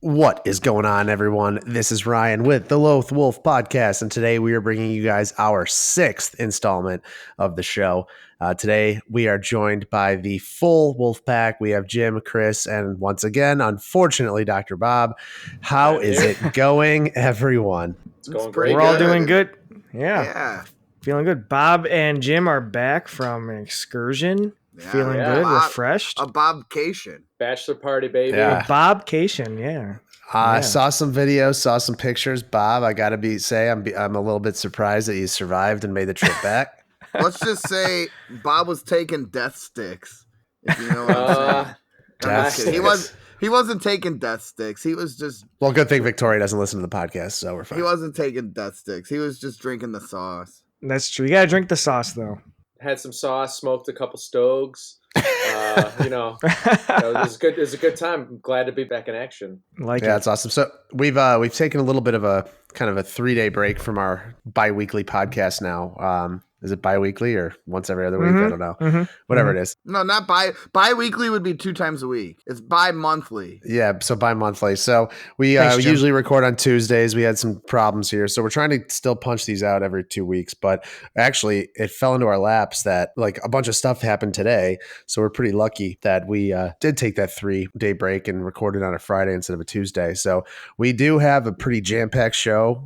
What is going on, everyone? This is Ryan with the Loth-Wolf Podcast, and today we are bringing you guys our 6th installment of the show. Today, we are joined by the full Wolf Pack. We have Jim, Chris, and once again, unfortunately, Dr. Bob. How is it going, everyone? It's going great. We're all doing good. Yeah. Feeling good. Bob and Jim are back from an excursion. Feeling good, refreshed. A Bobcation. Bachelor party, baby. A Bobcation, yeah. Saw some videos, saw some pictures. Bob, I gotta I'm a little bit surprised that you survived and made the trip back. Let's just say Bob was taking death sticks. If you know what I'm saying. He wasn't taking death sticks. He was just. Well, good thing Victoria doesn't listen to the podcast, so we're fine. He wasn't taking death sticks. He was just drinking the sauce. That's true. You gotta drink the sauce, though. Had some sauce, smoked a couple stogs. It was good. It was a good time. I'm glad to be back in action. That's awesome. So we've taken a little bit of a kind of a 3-day break from our bi-weekly podcast now. Is it bi-weekly or once every other week? I don't know. Whatever it is. No, not bi-weekly would be 2 times a week. It's bi-monthly. Yeah, so bi-monthly. So we usually record on Tuesdays. We had some problems here. So we're trying to still punch these out every 2 weeks. But actually, it fell into our laps that like a bunch of stuff happened today. So we're pretty lucky that we did take that 3-day break and recorded on a Friday instead of a Tuesday. So we do have a pretty jam-packed show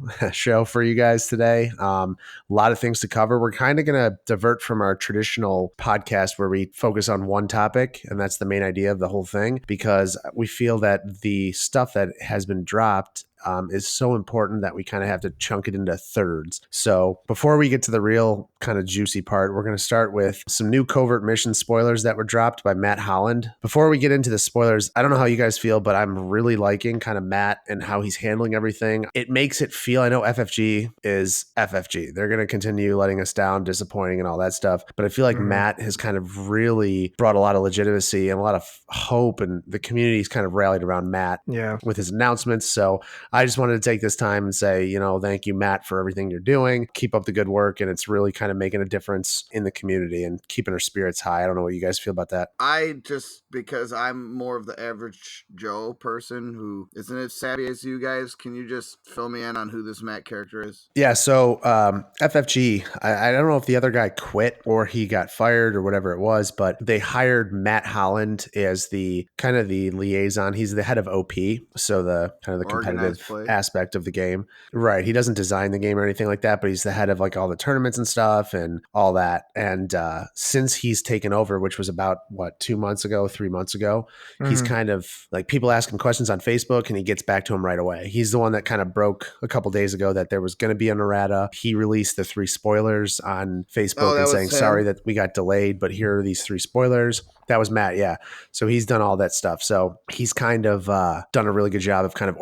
for you guys today. A lot of things to cover. We're kind of going to divert from our traditional podcast where we focus on one topic, and that's the main idea of the whole thing, because we feel that the stuff that has been dropped is so important that we kind of have to chunk it into thirds. So before we get to the real kind of juicy part, we're going to start with some new Covert Missions spoilers that were dropped by Matt Holland. Before we get into the spoilers, I don't know how you guys feel, but I'm really liking kind of Matt and how he's handling everything. It makes it feel, I know FFG is FFG. They're going to continue letting us down, disappointing and all that stuff. But I feel like Matt has kind of really brought a lot of legitimacy and a lot of hope, and the community's kind of rallied around Matt with his announcements. So I just wanted to take this time and say, thank you, Matt, for everything you're doing. Keep up the good work. And it's really kind of making a difference in the community and keeping our spirits high. I don't know what you guys feel about that. Because I'm more of the average Joe person who isn't as savvy as you guys, can you just fill me in on who this Matt character is? Yeah. So FFG, I don't know if the other guy quit or he got fired or whatever it was, but they hired Matt Holland as the kind of the liaison. He's the head of OP. So the kind of the competitive aspect of the game. Right. He doesn't design the game or anything like that, but he's the head of like all the tournaments and stuff and all that. And since he's taken over, which was about 3 months ago, he's kind of like, people ask him questions on Facebook and he gets back to him right away. He's the one that kind of broke a couple days ago that there was going to be an errata. He released the 3 spoilers on Facebook and saying, sorry that we got delayed, but here are these 3 spoilers. That was Matt, yeah. So he's done all that stuff. So he's kind of done a really good job of kind of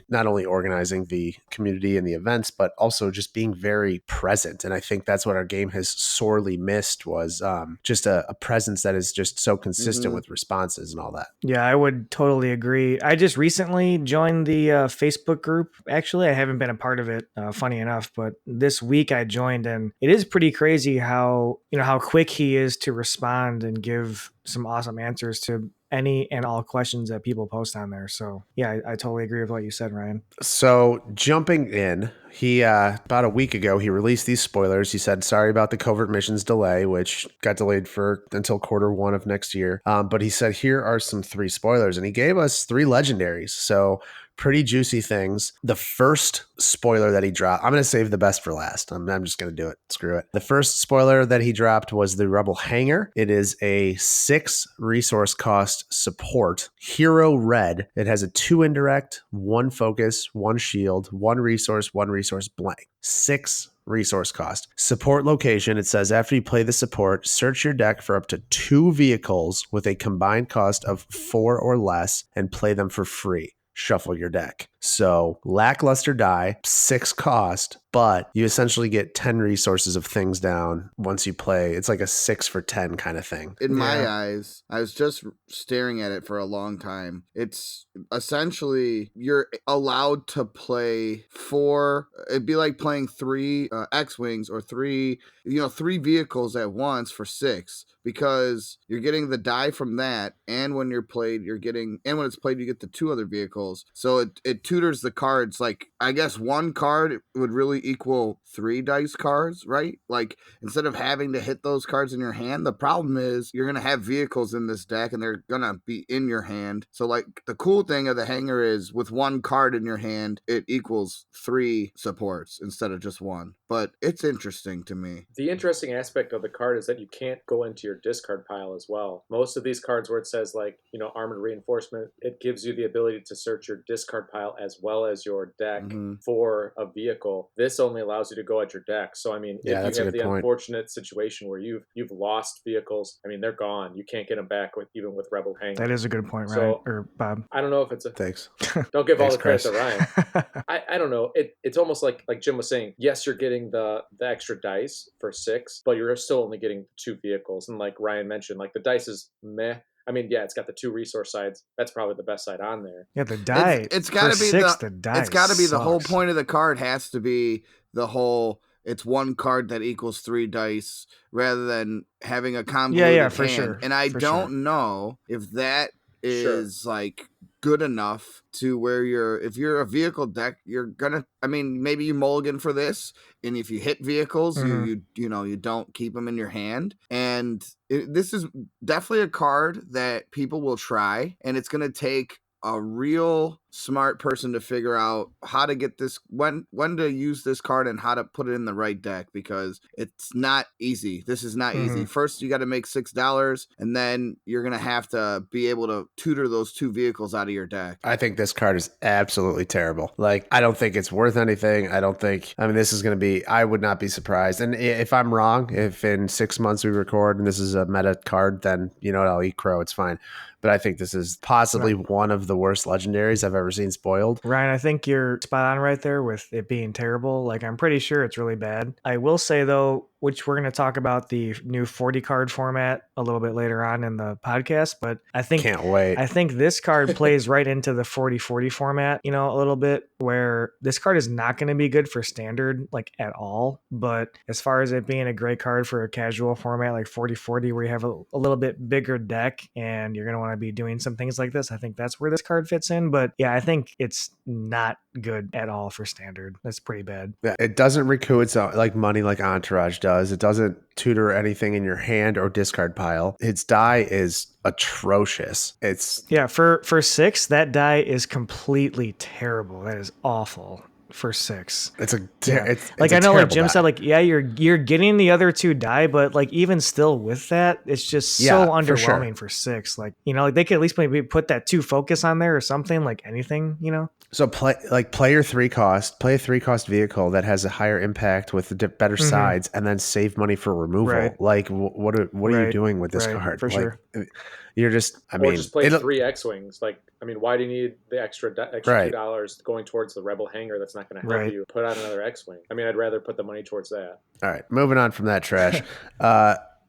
not only organizing the community and the events, but also just being very present. And I think that's what our game has sorely missed, was just a presence that is just so consistent with responses and all that. Yeah, I would totally agree. I just recently joined the Facebook group. Actually, I haven't been a part of it, funny enough, but this week I joined, and it is pretty crazy how quick he is to respond and give some awesome answers to any and all questions that people post on there. So yeah, I totally agree with what you said, Ryan. So jumping in, he about a week ago, he released these spoilers. He said, sorry about the Covert Missions delay, which got delayed until Q1 of next year. But he said, here are some 3 spoilers, and he gave us 3 legendaries. So pretty juicy things. The first spoiler that he dropped, I'm going to save the best for last. I'm just going to do it. Screw it. The first spoiler that he dropped was the Rebel Hangar. It is a 6 resource cost support hero red. It has a 2 indirect, 1 focus, 1 shield, 1 resource blank. 6 resource cost. Support location. It says after you play the support, search your deck for up to 2 vehicles with a combined cost of 4 or less and play them for free. Shuffle your deck. So lackluster die, 6 cost, but you essentially get 10 resources of things down once you play. It's like a 6 for 10 kind of thing. In my eyes, I was just staring at it for a long time. It's essentially you're allowed to play 4. It'd be like playing 3 X-Wings or 3 vehicles at once for 6, because you're getting the die from that, and when it's played you get the 2 other vehicles. So it tutors the cards. Like, I guess 1 card would really equal 3 dice cards, right? Like, instead of having to hit those cards in your hand, the problem is you're going to have vehicles in this deck and they're going to be in your hand. So, like, the cool thing of the hanger is with 1 card in your hand, it equals 3 supports instead of just 1. But it's interesting to me. The interesting aspect of the card is that you can't go into your discard pile as well. Most of these cards where it says, like, armored reinforcement, it gives you the ability to search your discard pile as well as your deck for a vehicle. This only allows you to go at your deck. So, I mean, if you have the unfortunate situation where you've lost vehicles, I mean, they're gone. You can't get them back even with Rebel Hanger. That is a good point, Ryan, or Bob. I don't know if it's a... Thanks. Don't give all the credit to Ryan. I don't know. It's almost like Jim was saying, yes, you're getting the extra dice for 6, but you're still only getting 2 vehicles. And like Ryan mentioned, like, the dice is meh. I mean, yeah, it's got the 2 resource sides. That's probably the best side on there. Yeah, the die. It's got to be 6, the die. It's got to be the whole point of the card has to be the whole. It's 1 card that equals 3 dice rather than having a convoluted hand. For sure. And I don't know if that is like good enough to where if you're a vehicle deck, you're gonna, I mean, maybe you mulligan for this, and if you hit vehicles, you don't keep them in your hand. And this is definitely a card that people will try, and it's gonna take a real smart person to figure out how to get this, when to use this card and how to put it in the right deck, because it's not easy. This is not easy. First, you got to make $6, and then you're going to have to be able to tutor those 2 vehicles out of your deck. I think this card is absolutely terrible. Like, I don't think it's worth anything. This is going to be, I would not be surprised. And if I'm wrong, if in 6 months we record and this is a meta card, then, I'll eat crow. It's fine. But I think this is possibly one of the worst legendaries I've ever seen spoiled. Ryan, I think you're spot on right there with it being terrible. Like, I'm pretty sure it's really bad. I will say, though, which we're going to talk about the new 40 card format a little bit later on in the podcast, but I think can't wait. I think this card plays right into the 40-40 format, a little bit, where this card is not going to be good for standard, like, at all. But as far as it being a great card for a casual format like 40-40, where you have a little bit bigger deck and you're going to want to be doing some things like this, I think that's where this card fits in. But yeah, I think it's not good at all for standard. That's pretty bad. Yeah, it doesn't recoup its like money like Entourage does. It doesn't tutor anything in your hand or discard pile. Its die is atrocious. For 6, that die is completely terrible. That is awful. For 6, it's a I know, like Jim said, like, you're getting the other 2 die, but like, even still with that, it's just so underwhelming for 6. Like, like, they could at least maybe put that 2 focus on there or something, like anything, So play your 3 cost, play a 3 cost vehicle that has a higher impact with the better sides, and then save money for removal. Right. Like, what are you doing with this card? For sure. You're just, or just play 3 X-Wings. Like, I mean, why do you need the extra $2 going towards the Rebel Hanger? That's not going to help you put out another X-Wing. I mean, I'd rather put the money towards that. All right, moving on from that trash.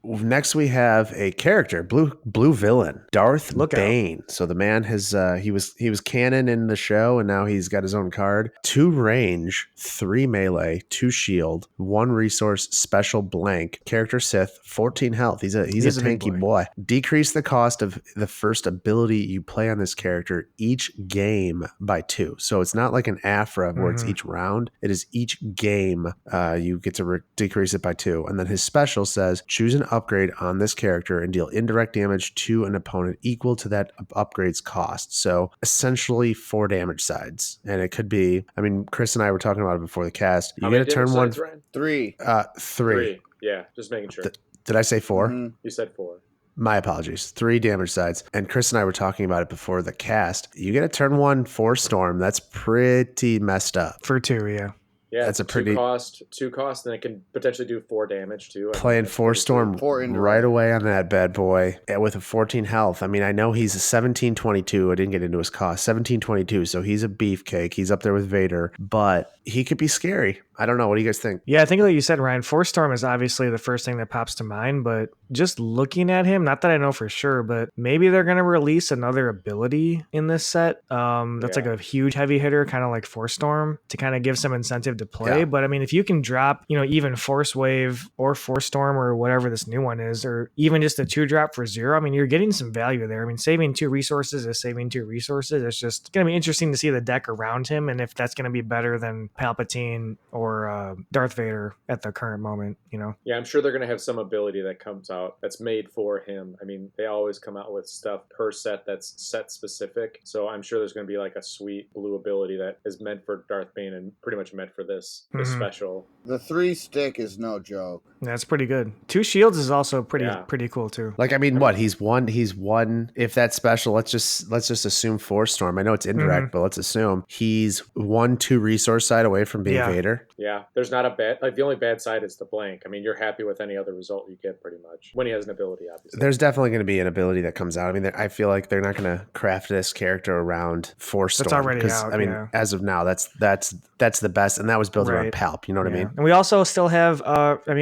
Next, we have a character, blue villain, Darth Bane. So the man has he was canon in the show, and now he's got his own card. 2 range, 3 melee, 2 shield, 1 resource, special blank. Character Sith, 14 health. He's a tanky boy. Decrease the cost of the first ability you play on this character each game by 2. So it's not like an Afra where it's each round. It is each game. You get to decrease it by 2, and then his special says choose an upgrade on this character and deal indirect damage to an opponent equal to that upgrade's cost. So essentially 4 damage sides. And it could be, I mean, Chris and I were talking about it before the cast. You get a turn 1. 3. 3. Yeah, just making sure. Did I say 4? You said 4. My apologies. 3 damage sides. And Chris and I were talking about it before the cast. You get a turn 1 Force Storm. That's pretty messed up. For 2, yeah. Yeah, That's a two pretty cost, and it can potentially do 4 damage too. playing Force Storm right away on that bad boy with a 14 health. I mean, I know he's a 1722. I didn't get into his cost. 1722, so he's a beefcake. He's up there with Vader, but he could be scary. I don't know. What do you guys think? Yeah, I think like you said, Ryan, Force Storm is obviously the first thing that pops to mind, but just looking at him, not that I know for sure, but maybe they're going to release another ability in this set. That's like a huge heavy hitter, kind of like Force Storm, to kind of give some incentive to play. Yeah. But I mean, if you can drop, even Force Wave or Force Storm or whatever this new one is, or even just a 2-drop for 0, I mean, you're getting some value there. I mean, saving 2 resources is saving 2 resources. It's just going to be interesting to see the deck around him and if that's going to be better than Palpatine or Darth Vader at the current moment, Yeah, I'm sure they're going to have some ability that comes out that's made for him. I mean, they always come out with stuff per set that's set specific. So I'm sure there's going to be like a sweet blue ability that is meant for Darth Bane and pretty much meant for this special. The 3 stick is no joke. That's pretty good. 2 shields is also pretty cool too. Like, I mean, what he's one. If that's special, let's just assume Force Storm. I know it's indirect, but let's assume he's 1-2 resource side away from being Vader. Yeah, there's not a bad, like the only bad side is the blank. I mean, you're happy with any other result you get pretty much when he has an ability, obviously. There's definitely going to be an ability that comes out. I mean, I feel like they're not going to craft this character around Force Storm. That's already out. I mean, as of now, that's the best, and that was built around Palp. You know what I mean? And we also still have,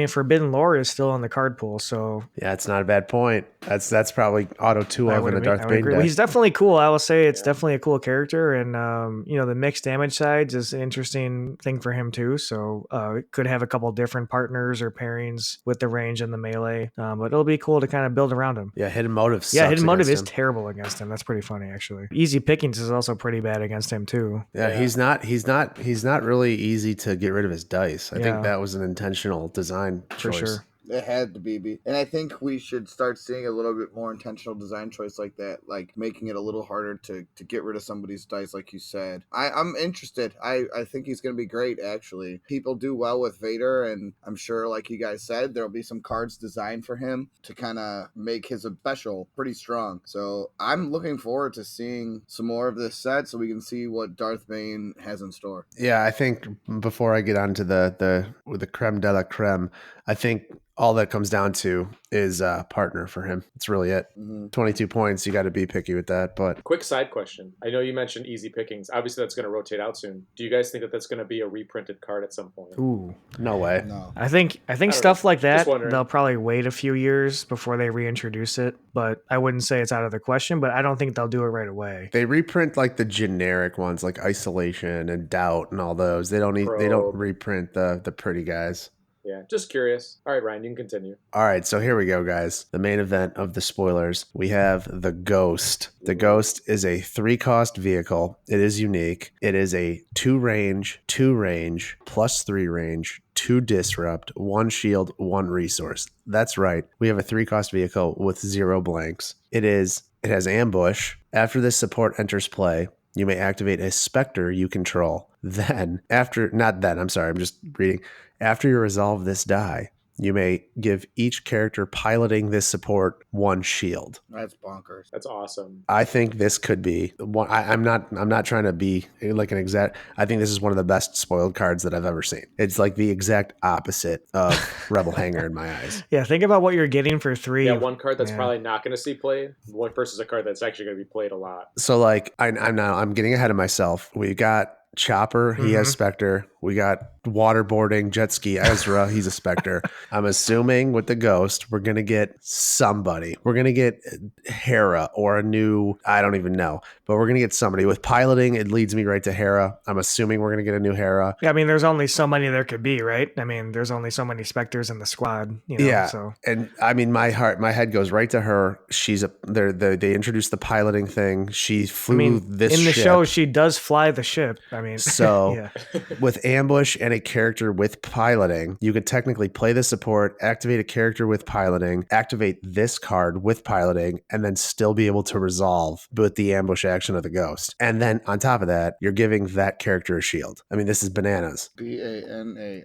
Forbidden Lore is still on the card pool, so yeah, it's not a bad point. That's probably auto 2-of in a Darth Bane deck. Well, he's definitely cool. I will say it's definitely a cool character, and the mixed damage sides is an interesting thing for him too. So it could have a couple different partners or pairings with the range and the melee, but it'll be cool to kind of build around him. Yeah, Hidden Motive. Hidden Motive is terrible against him. That's pretty funny actually. Easy Pickings is also pretty bad against him too. Yeah, he's not really easy to get rid of his dice. I think that was an intentional design choice. For sure. It had to be. And I think we should start seeing a little bit more intentional design choice like that, like making it a little harder to get rid of somebody's dice, like you said. I'm interested. I think he's going to be great, actually. People do well with Vader, and I'm sure, like you guys said, there'll be some cards designed for him to kind of make his special pretty strong. So I'm looking forward to seeing some more of this set so we can see what Darth Bane has in store. Yeah, I think before I get on to the creme de la creme, I think all that comes down to is partner for him. That's really it. 22 points. You got to be picky with that. But quick side question. I know you mentioned Easy Pickings. Obviously, that's going to rotate out soon. Do you guys think that that's going to be a reprinted card at some point? Ooh, no way. No. I think stuff like that, they'll probably wait a few years before they reintroduce it. But I wouldn't say it's out of the question, but I don't think they'll do it right away. They reprint like the generic ones like Isolation and Doubt and all those. They don't reprint the pretty guys. Yeah, just curious. All right, Ryan, you can continue. All right, so here we go, guys. The main event of the spoilers. We have the Ghost. The Ghost is a 3-cost vehicle. It is unique. It is a 2 range, plus 3 range, 2 disrupt, 1 shield, 1 resource. That's right. We have a 3-cost vehicle with 0 blanks. It has ambush. After this support enters play, you may activate a Spectre you control. After you resolve this die, you may give each character piloting this support 1 shield. That's bonkers. That's awesome. I think this could be one. I'm not trying to be like an exact. I think this is one of the best spoiled cards that I've ever seen. It's like the exact opposite of Rebel Hangar in my eyes. Yeah, think about what you're getting for 3. Yeah, one card that's probably not going to see played. One versus a card that's actually going to be played a lot. So like I'm getting ahead of myself. We got Chopper, he has Spectre. We got waterboarding, jet ski, Ezra, he's a Spectre. I'm assuming with the Ghost, we're going to get somebody. We're going to get Hera or a new, I don't even know, but we're going to get somebody. With piloting, it leads me right to Hera. I'm assuming we're going to get a new Hera. Yeah, I mean, there's only so many there could be, right? I mean, there's only so many Spectres in the squad. Yeah, so. And I mean, my head goes right to her. They introduced the piloting thing. She flew this ship. In the show, she does fly the ship. I mean, so with ambush and a character with piloting, you could technically play the support, activate a character with piloting, activate this card with piloting, and then still be able to resolve with the ambush action of the Ghost. And then on top of that, you're giving that character a shield. I mean, this is bananas. Bananas.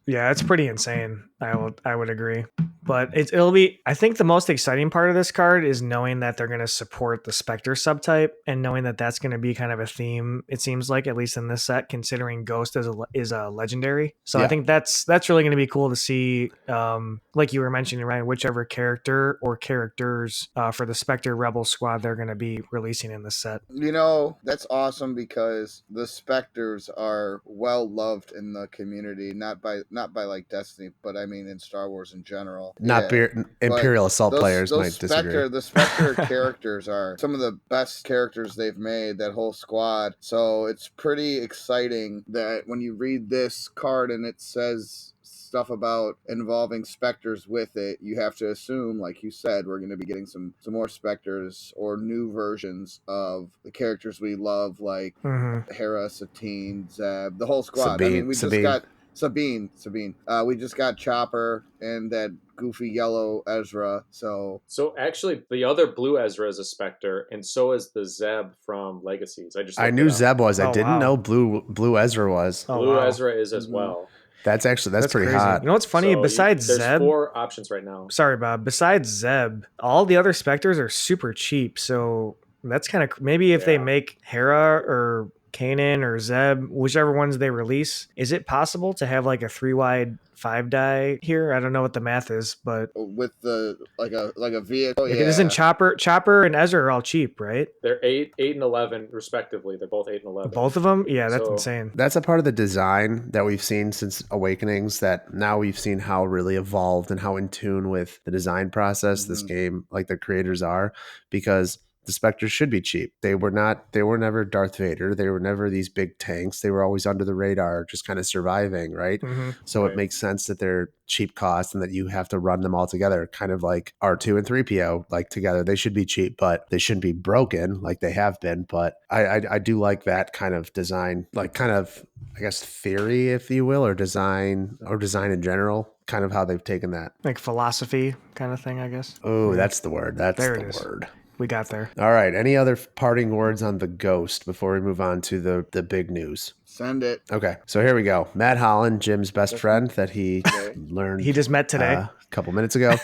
Yeah, it's pretty insane. I would agree. But it'll be, I think the most exciting part of this card is knowing that they're going to support the Spectre subtype and knowing that that's going to be kind of a theme, it seems like, at least in this set, considering Ghost is a legendary. So Yeah. I think that's really going to be cool to see. Like you were mentioning, Ryan, whichever character or characters for the Spectre Rebel Squad they're going to be releasing in this set. You know, that's awesome because the Spectres are well loved in the community, not by like Destiny, but I mean in Star Wars in general. Not Yeah. Imperial Assault players those might disagree. The Spectre characters are some of the best characters they've made, that whole squad. So it's pretty exciting that when you read this card and it says stuff about involving Spectres with it, you have to assume, like you said, we're going to be getting some more Spectres or new versions of the characters we love, like Hera, Satine, Zeb, the whole squad. Sabine, I mean, we just got Sabine. We just got Chopper and that goofy yellow Ezra. So actually, the other blue Ezra is a Spectre, and so is the Zeb from Legacies. I knew Zeb was. I didn't know blue Ezra was. Blue Ezra is as well. That's pretty crazy. hot. You know what's funny? Besides there's Zeb, 4 options right now. Sorry, Bob. Besides Zeb, all the other Spectres are super cheap. So that's kind of maybe if they make Hera or Kanan or Zeb, whichever ones they release, is it possible to have like a 3-wide 5-die here? I don't know what the math is, but with the like a vehicle, it isn't Chopper and Ezra are all cheap, right? They're 8 and 11 respectively. They're both 8 and 11. Both of them? Yeah, that's insane. That's a part of the design that we've seen since Awakenings, that now we've seen how really evolved and how in tune with the design process this game, like the creators are, because the Spectres should be cheap. They were never Darth Vader. They were never these big tanks. They were always under the radar, just kind of surviving, right? So it makes sense that they're cheap cost and that you have to run them all together, kind of like R2 and 3PO, like together. They should be cheap, but they shouldn't be broken like they have been. But I do like that kind of design, like kind of, I guess, theory, if you will, or design in general, kind of how they've taken that. Like philosophy kind of thing, I guess. Oh, that's the word. That's the word. We got there. All right. Any other parting words on the Ghost before we move on to the big news? Send it. Okay. So here we go. Matt Holland, Jim's best friend that he learned. He just met today. A couple minutes ago.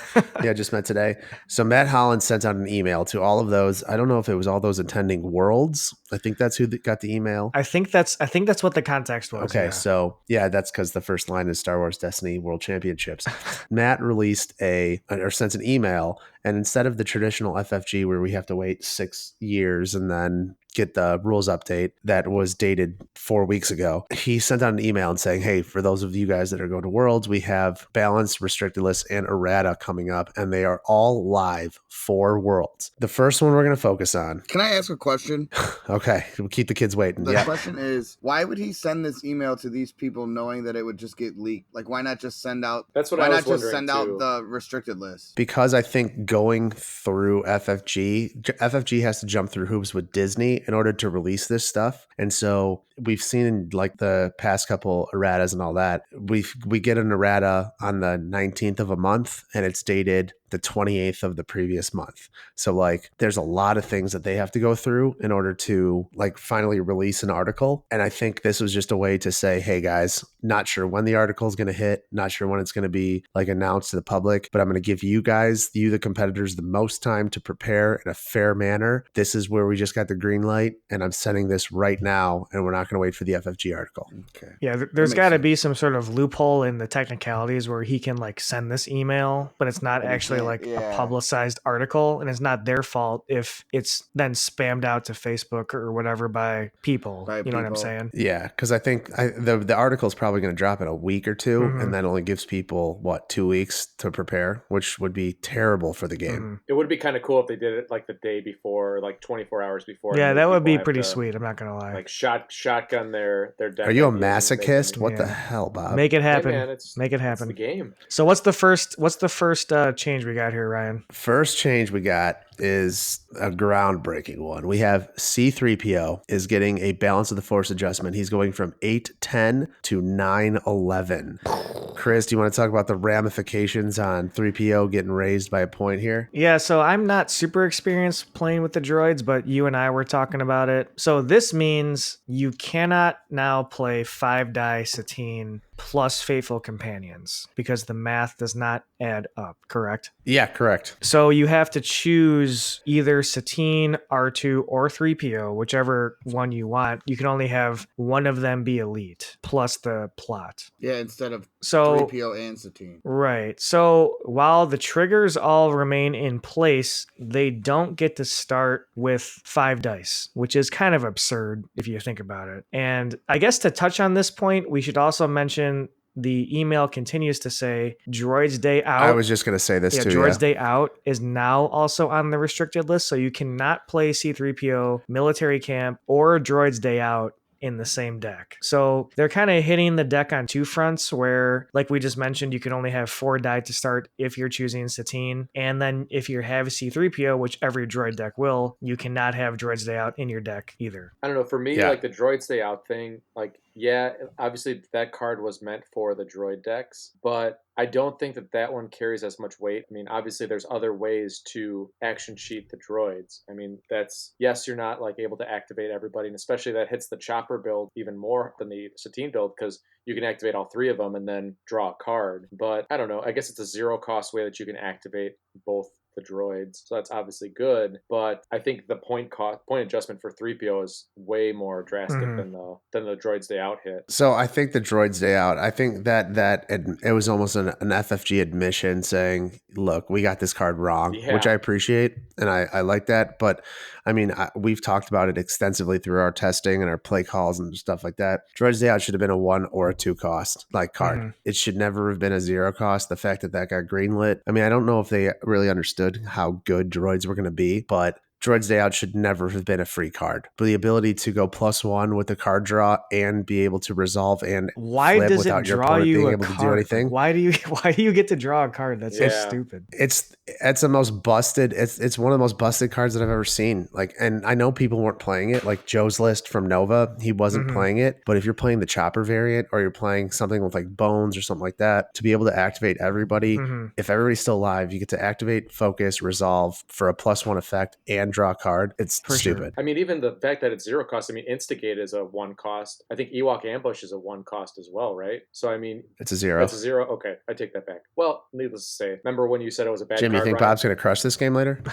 Yeah, just met today. So Matt Holland sent out an email to all of those. I don't know if it was all those attending Worlds. I think that's who got the email. I think that's what the context was. Okay, so yeah, that's because the first line is Star Wars Destiny World Championships. Matt released sent an email, and instead of the traditional FFG where we have to wait 6 years and then get the rules update that was dated 4 weeks ago, he sent out an email and saying, hey, for those of you guys that are going to Worlds, we have Balanced, Restricted List, and Errata coming up, and they are all live for Worlds. The first one we're going to focus on. Can I ask a question? Okay, we'll keep the kids waiting. The question is, why would he send this email to these people knowing that it would just get leaked? Like, why not just send out? That's what I was wondering. Why not just send out the restricted list? Because I think going through FFG has to jump through hoops with Disney in order to release this stuff. And so we've seen in like the past couple erratas and all that, we get an errata on the 19th of a month and it's dated the 28th of the previous month. So like there's a lot of things that they have to go through in order to like finally release an article. And I think this was just a way to say, hey guys, not sure when the article is going to hit, not sure when it's going to be like announced to the public, but I'm going to give you guys, the competitors, the most time to prepare in a fair manner. This is where we just got the green light and I'm sending this right now and we're not going to wait for the FFG article. Okay. Yeah, there's got to be some sort of loophole in the technicalities where he can like send this email, but it's not actually like a publicized article, and it's not their fault if it's then spammed out to Facebook or whatever by people. You know what I'm saying? Yeah, because I think the article is probably going to drop in a week or two, and that only gives people 2 weeks to prepare, which would be terrible for the game. It would be kind of cool if they did it like the day before, like 24 hours before. Yeah, that would be pretty sweet. I'm not gonna lie. Like shotgun their deck. Are you a masochist? What the hell, Bob? Make it happen. Hey man, make it happen. It's the game. So what's the first change we got here, Ryan? First change we got is a groundbreaking one. We have C-3PO is getting a Balance of the Force adjustment. He's going from 810 to 911. Chris, do you want to talk about the ramifications on 3PO getting raised by a point here? Yeah, so I'm not super experienced playing with the droids, but you and I were talking about it. So this means you cannot now play 5-die Satine plus faithful companions because the math does not add up, correct? Yeah, correct. So you have to choose either Satine, R2, or 3PO, whichever one you want. You can only have one of them be elite, plus the plot. Yeah, instead of So 3PO and Satine. right. So while the triggers all remain in place, they don't get to start with 5 dice, which is kind of absurd if you think about it. And I guess to touch on this point, we should also mention the email continues to say Droid's Day Out. I was just going to say this too. Droid's Day Out is now also on the restricted list, so you cannot play C-3PO, Military Camp, or Droid's Day Out in the same deck. So they're kind of hitting the deck on two fronts where, like we just mentioned, you can only have 4 die to start if you're choosing Satine. And then if you have C-3PO, which every droid deck will, you cannot have Droid's Day Out in your deck either. I don't know. For me, like the Droid's Day Out thing, like, yeah, obviously that card was meant for the droid decks, but I don't think that one carries as much weight. I mean, obviously there's other ways to action sheet the droids. I mean, yes, you're not like able to activate everybody, and especially that hits the chopper build even more than the Satine build because you can activate all 3 of them and then draw a card. But I don't know. I guess it's a 0 cost way that you can activate both the droids, so that's obviously good, but I think the point adjustment for 3PO is way more drastic than the Droid's Day Out hit. So I think the Droid's Day Out, I think that it was almost an FFG admission saying, look, we got this card wrong, which I appreciate, and I like that, but I mean, we've talked about it extensively through our testing and our play calls and stuff like that. Droid's Day Out should have been a 1 or a 2 cost card. It should never have been a 0 cost. The fact that got greenlit, I mean, I don't know if they really understood how good droids were going to be, but Droid's Day Out should never have been a free card. But the ability to go +1 with the card draw and be able to resolve and flip without your opponent being able to do anything. Why do you get to draw a card? That's so stupid. It's the most busted. It's one of the most busted cards that I've ever seen. Like, and I know people weren't playing it. Like Joe's List from Nova, he wasn't playing it. But if you're playing the chopper variant or you're playing something with like bones or something like that, to be able to activate everybody, if everybody's still alive, you get to activate, focus, resolve for a +1 effect and draw a card. It's stupid. I mean, even the fact that it's 0 cost, I mean, Instigate is a 1 cost. I think Ewok Ambush is a 1 cost as well, right? So, I mean... It's a 0. It's a 0? Okay, I take that back. Well, needless to say, remember when you said it was a bad Jim, card, you think Ryan? Bob's going to crush this game later?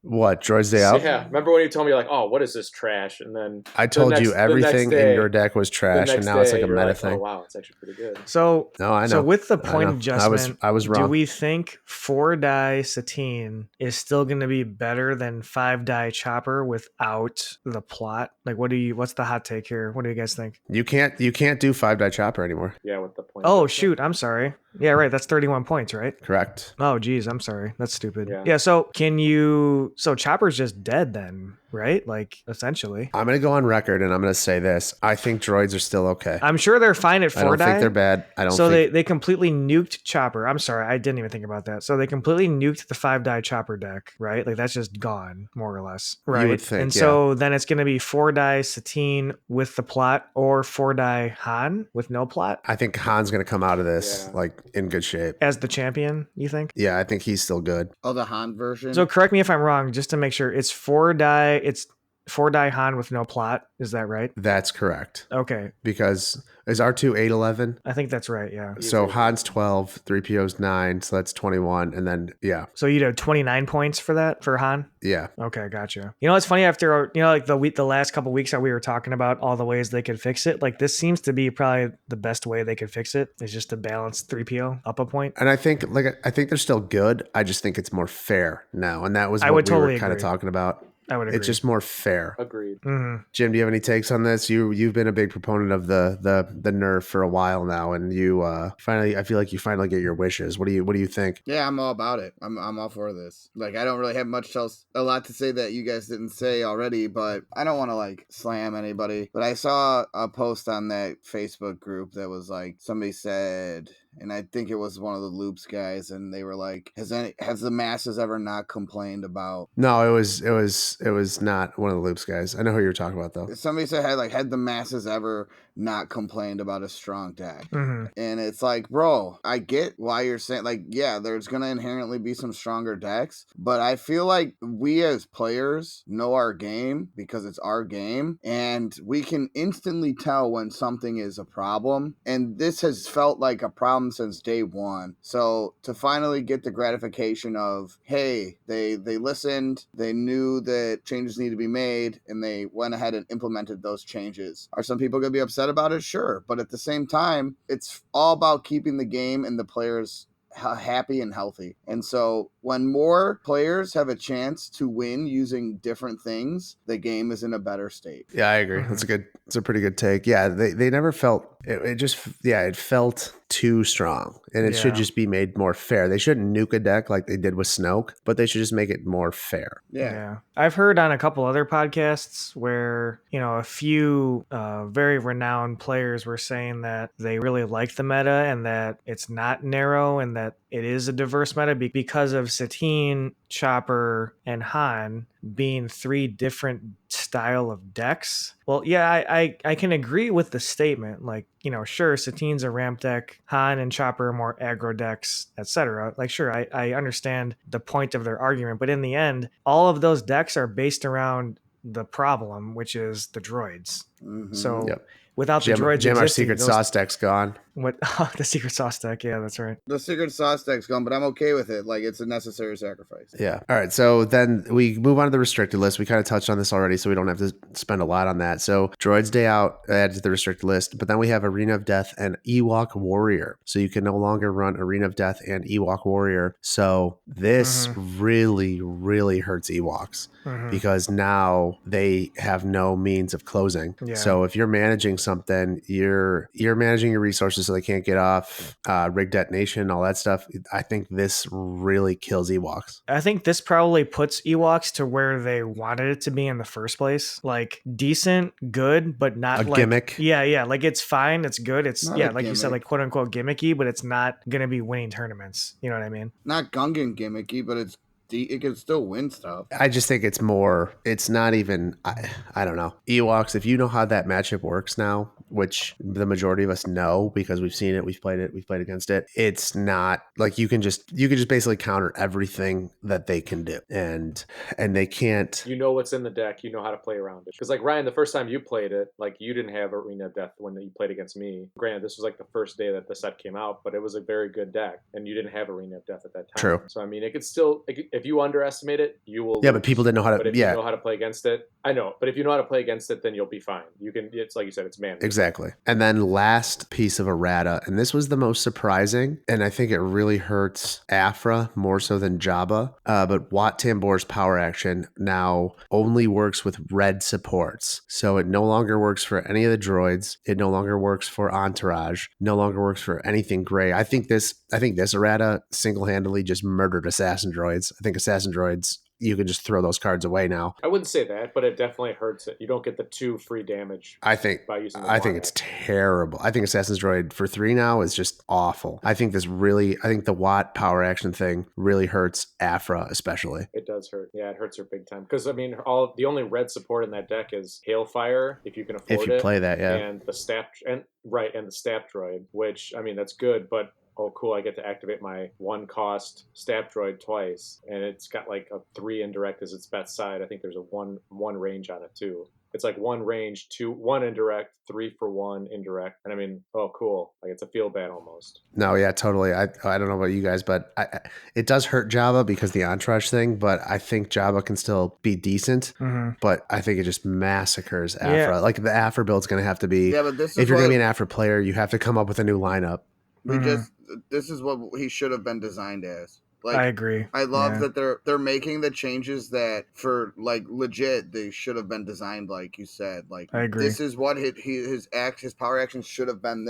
What, Droid's Day Out? Yeah, remember when you told me, like, oh, what is this trash? And then... I told you everything in your deck was trash, and now it's like a meta thing. Oh, wow, it's actually pretty good. So, no, I know. So with the point adjustment, I was wrong. Do we think 4 die Satine is still going to be better than 5 die Chopper without the plot? Like, what's the hot take here? What do you guys think? You can't do 5 die Chopper anymore. Yeah, with the point. Oh, shoot. I'm sorry. Yeah, right. That's 31 points, right? Correct. Oh, geez. I'm sorry. That's stupid. Yeah. So so Chopper's just dead then, right? Like, essentially. I'm going to go on record and I'm going to say this. I think droids are still okay. I'm sure they're fine at 4 die. I don't think they're bad. They completely nuked Chopper. I'm sorry. I didn't even think about that. So they completely nuked the 5 die Chopper deck, right? Like, that's just gone, more or less. Right. You would think, and so then it's going to be 4 die Satine with the plot or 4 die Han with no plot. I think Han's going to come out of this like in good shape. As the champion, you think? Yeah, I think he's still good. Oh, the Han version? So correct me if I'm wrong, just to make sure. It's 4 die Han with no plot. Is that right? That's correct. Okay. Because is R2 8/11? I think that's right, yeah. So Han's 12, 3PO's 9, so that's 21, and then So you'd have 29 points for that for Han? Yeah. Okay, gotcha. You know, it's funny after like the last couple weeks that we were talking about all the ways they could fix it. Like this seems to be probably the best way they could fix it is just to balance 3PO up a point. And I think they're still good. I just think it's more fair now, and that was what we were kind of talking about. I would agree. It's just more fair. Agreed. Mm-hmm. Jim, do you have any takes on this? You've been a big proponent of the nerf for a while now, and you I feel like you finally get your wishes. What do you think? Yeah, I'm all about it. I'm all for this. Like, I don't really have a lot to say that you guys didn't say already, but I don't want to like slam anybody. But I saw a post on that Facebook group that was like somebody said and I think it was one of the Loops guys, and they were like, has the masses ever not complained about? No, it was not one of the Loops guys. I know who you're talking about though. Somebody said had the masses ever not complained about a strong deck? Mm-hmm. And it's like, bro, I get why you're saying, like, yeah, there's gonna inherently be some stronger decks, but I feel like we as players know our game because it's our game, and we can instantly tell when something is a problem. And this has felt like a problem since day one. So to finally get the gratification of, hey, they listened, they knew that changes need to be made, and they went ahead and implemented those changes. Are some people gonna be upset about it? Sure, but at the same time, it's all about keeping the game and the players happy and healthy. And so when more players have a chance to win using different things, the game is in a better state. Yeah, I agree. That's a pretty good take. Yeah, they never felt it felt too strong, and it should just be made more fair. They shouldn't nuke a deck like they did with Snoke, but they should just make it more fair. Yeah. I've heard on a couple other podcasts where, a few very renowned players were saying that they really like the meta and that it's not narrow and that it is a diverse meta because of Satine, Chopper, and Han being 3 different style of decks. Well, yeah, I can agree with the statement. Like, sure, Satine's a ramp deck, Han and Chopper are more aggro decks, etc. Like, sure, I understand the point of their argument, but in the end, all of those decks are based around the problem, which is the droids. Mm-hmm. So without the droids Jim, our existing, secret sauce deck's gone. What? Oh, the secret sauce deck. Yeah, that's right. The secret sauce deck's gone, but I'm okay with it. Like, it's a necessary sacrifice. Yeah. All right. So then we move on to the restricted list. We kind of touched on this already, so we don't have to spend a lot on that. So Droids Day Out added to the restricted list, but then we have Arena of Death and Ewok Warrior. So you can no longer run Arena of Death and Ewok Warrior. So this really, really hurts Ewoks because now they have no means of closing. Yeah. So if you're managing something, you're managing your resources so they can't get off, rig detonation, all that stuff. I think this really kills Ewoks. I think this probably puts Ewoks to where they wanted it to be in the first place. Like decent, good, but not a like gimmick. Yeah. Like it's fine. It's good. It's not like gimmick. You said, like quote unquote gimmicky, but it's not going to be winning tournaments. You know what I mean? Not Gungan gimmicky, but it can still win stuff. I just think it's not even, I don't know. Ewoks, if you know how that matchup works now, which the majority of us know because we've seen it, we've played against it. It's not like you can just basically counter everything that they can do. And they can't. You know what's in the deck, you know how to play around it. Because like Ryan, the first time you played it, like you didn't have Arena of Death when you played against me. Granted, this was like the first day that the set came out, but it was a very good deck and you didn't have Arena of Death at that time. True. So I mean, it could still, if you underestimate it, you will Yeah, lose. but people didn't know how to. But if you know how to play against it, I know. But if you know how to play against it, then you'll be fine. You can. It's like you said, it's man. Exactly. And then last piece of errata, and this was the most surprising, and I think it really hurts Afra more so than Jabba. But Wat Tambor's power action now only works with red supports, so it no longer works for any of the droids. It no longer works for Entourage. No longer works for anything gray. I think this errata single-handedly just murdered assassin droids. I think assassin droids, you can just throw those cards away now. I wouldn't say that, but it definitely hurts it. You don't get the 2 free damage. I think it's terrible. I think Assassin's Droid for 3 now is just awful. I think the Watt power action thing really hurts Afra especially. It does hurt. Yeah, it hurts her big time. Because I mean, the only red support in that deck is Hailfire, if you can afford it. If you play that, yeah. And the Staff Droid, which I mean that's good, but oh cool, I get to activate my 1 cost Staff Droid twice, and it's got like a 3 indirect as its best side. I think there's a 1 range on it too. It's like 1 range, 1 indirect, 3 for 1 indirect. And I mean, oh cool. Like it's a feel bad almost. No, yeah, totally. I don't know about you guys, but it does hurt Jabba because the Entourage thing, but I think Jabba can still be decent. But I think it just massacres Afra. Yeah. Like the Afra build's going to have to be, if you're going to be an Afra player, you have to come up with a new lineup. This is what he should have been designed as. Like, I agree. I love that they're making the changes that for like legit they should have been designed, like you said. Like I agree. This is what his power action should have been.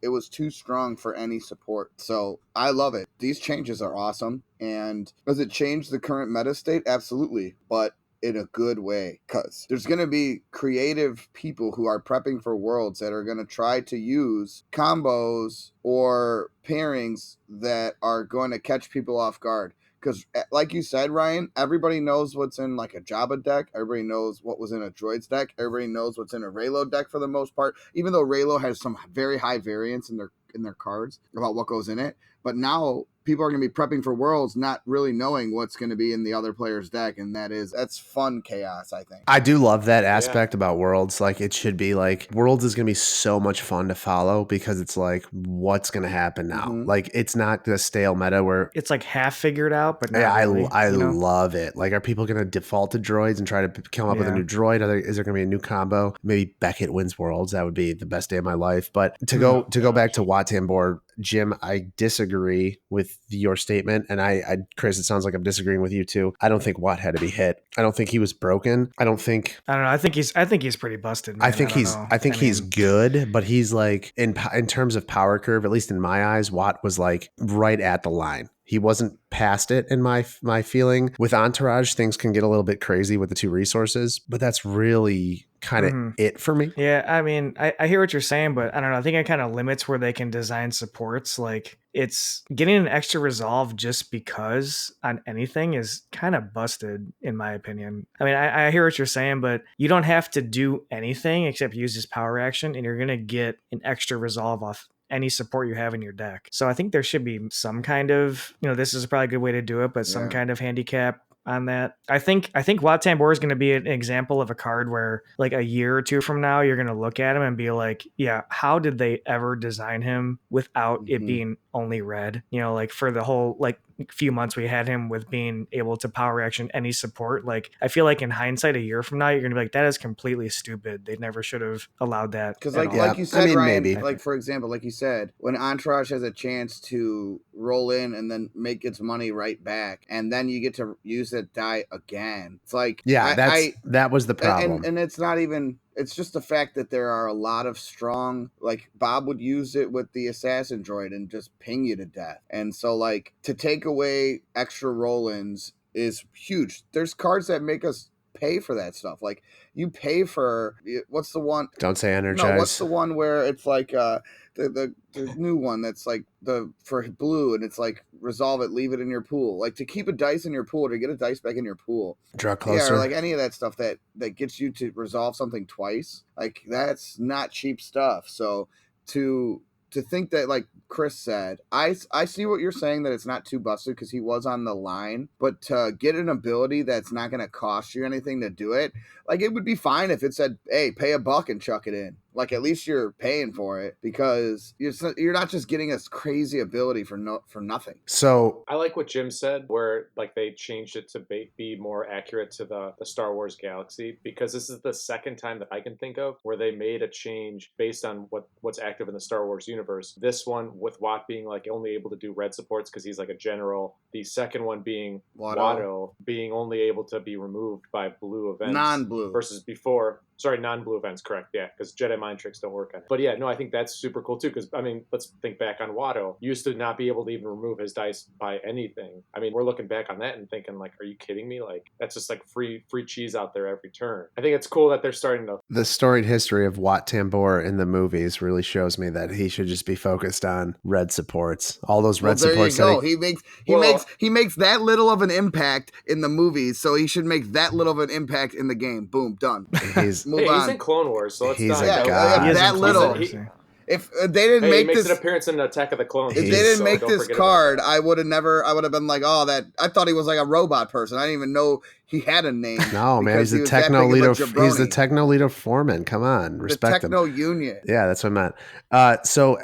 It was too strong for any support. So I love it. These changes are awesome. And does it change the current meta state? Absolutely. But in a good way, because there's going to be creative people who are prepping for Worlds that are going to try to use combos or pairings that are going to catch people off guard. Because, like you said, Ryan, everybody knows what's in like a Jabba deck. Everybody knows what was in a Droid's deck. Everybody knows what's in a Raylo deck for the most part. Even though Raylo has some very high variance in their cards about what goes in it, but now people are going to be prepping for Worlds not really knowing what's going to be in the other player's deck, and that's fun chaos, I think. I do love that aspect about Worlds. Like, it should be like, Worlds is going to be so much fun to follow because it's like, what's going to happen now? Like, it's not the stale meta where it's like half figured out, but not really, I love it. Like, are people going to default to droids and try to come up with a new droid? Is there going to be a new combo? Maybe Beckett wins Worlds. That would be the best day of my life. But to go back to Wat Tambor, Jim, I disagree with your statement, and I Chris, it sounds like I'm disagreeing with you too. I don't think Watt had to be hit. I don't think he was broken. I don't know. I think he's pretty busted, man. I think he's good, but he's like in terms of power curve, at least in my eyes, Watt was like right at the line. He wasn't past it in my feeling. With Entourage, things can get a little bit crazy with the 2 resources, but that's really kind of it for me. Yeah, I mean, I hear what you're saying, but I don't know. I think it kind of limits where they can design supports. Like, it's getting an extra resolve just because on anything is kind of busted, in my opinion. I mean, I hear what you're saying, but you don't have to do anything except use this power action, and you're going to get an extra resolve off any support you have in your deck. So I think there should be some kind of, this is probably a good way to do it, but some kind of handicap on that. I think Wat Tambor is going to be an example of a card where like a year or 2 from now, you're going to look at him and be like, yeah, how did they ever design him without it being only red? Like for the whole like few months we had him with being able to power action any support. Like, I feel like in hindsight, a year from now, you're gonna be like, that is completely stupid. They never should have allowed that. Because like you said, Ryan, maybe. Like for example, like you said, when Entourage has a chance to roll in and then make its money right back, and then you get to use that die again. It's like, that was the problem. And it's not even. It's just the fact that there are a lot of strong, like Bob would use it with the assassin droid and just ping you to death. And so like to take away extra roll-ins is huge. There's cards that make us pay for that stuff. Like you pay for, what's the one? Don't say Energize. No, what's the one where it's like the new one that's like for blue and it's like resolve it, leave it in your pool. Like to keep a dice in your pool, to get a dice back in your pool. Draw closer. Yeah, or like any of that stuff that gets you to resolve something twice. Like that's not cheap stuff. So to think that, like Chris said, I see what you're saying, that it's not too busted because he was on the line, but to get an ability that's not going to cost you anything to do it, like it would be fine if it said, hey, pay $1 and chuck it in. Like at least you're paying for it because you're not just getting a crazy ability for nothing. So I like what Jim said, where like they changed it to be more accurate to the Star Wars galaxy, because this is the second time that I can think of where they made a change based on what's active in the Star Wars universe. This one with Watt being like only able to do red supports because he's like a general. The second one being Watto being only able to be removed by blue events. Non-blue. Versus before. Sorry, non-blue events, correct. Yeah, because Jedi mind tricks don't work on it. But yeah, no, I think that's super cool too, because, I mean, let's think back on Watto. Used to not be able to even remove his dice by anything. I mean, we're looking back on that and thinking, like, are you kidding me? Like, that's just like free cheese out there every turn. I think it's cool that they're starting to... The storied history of Wat Tambor in the movies really shows me that he should just be focused on red supports. All those red supports. There you go. He makes that little of an impact in the movies, so he should make that little of an impact in the game. Boom, done. He's in Clone Wars, so let's not. That little. If they didn't make he makes this an appearance in Attack of the Clones. If they didn't make this card, I would have been like, oh, that I thought he was like a robot person. I didn't even know he had a name. No, man, he's the techno leader. He's the techno leader foreman. Come on, respect him. The techno union. Yeah, that's what I meant. So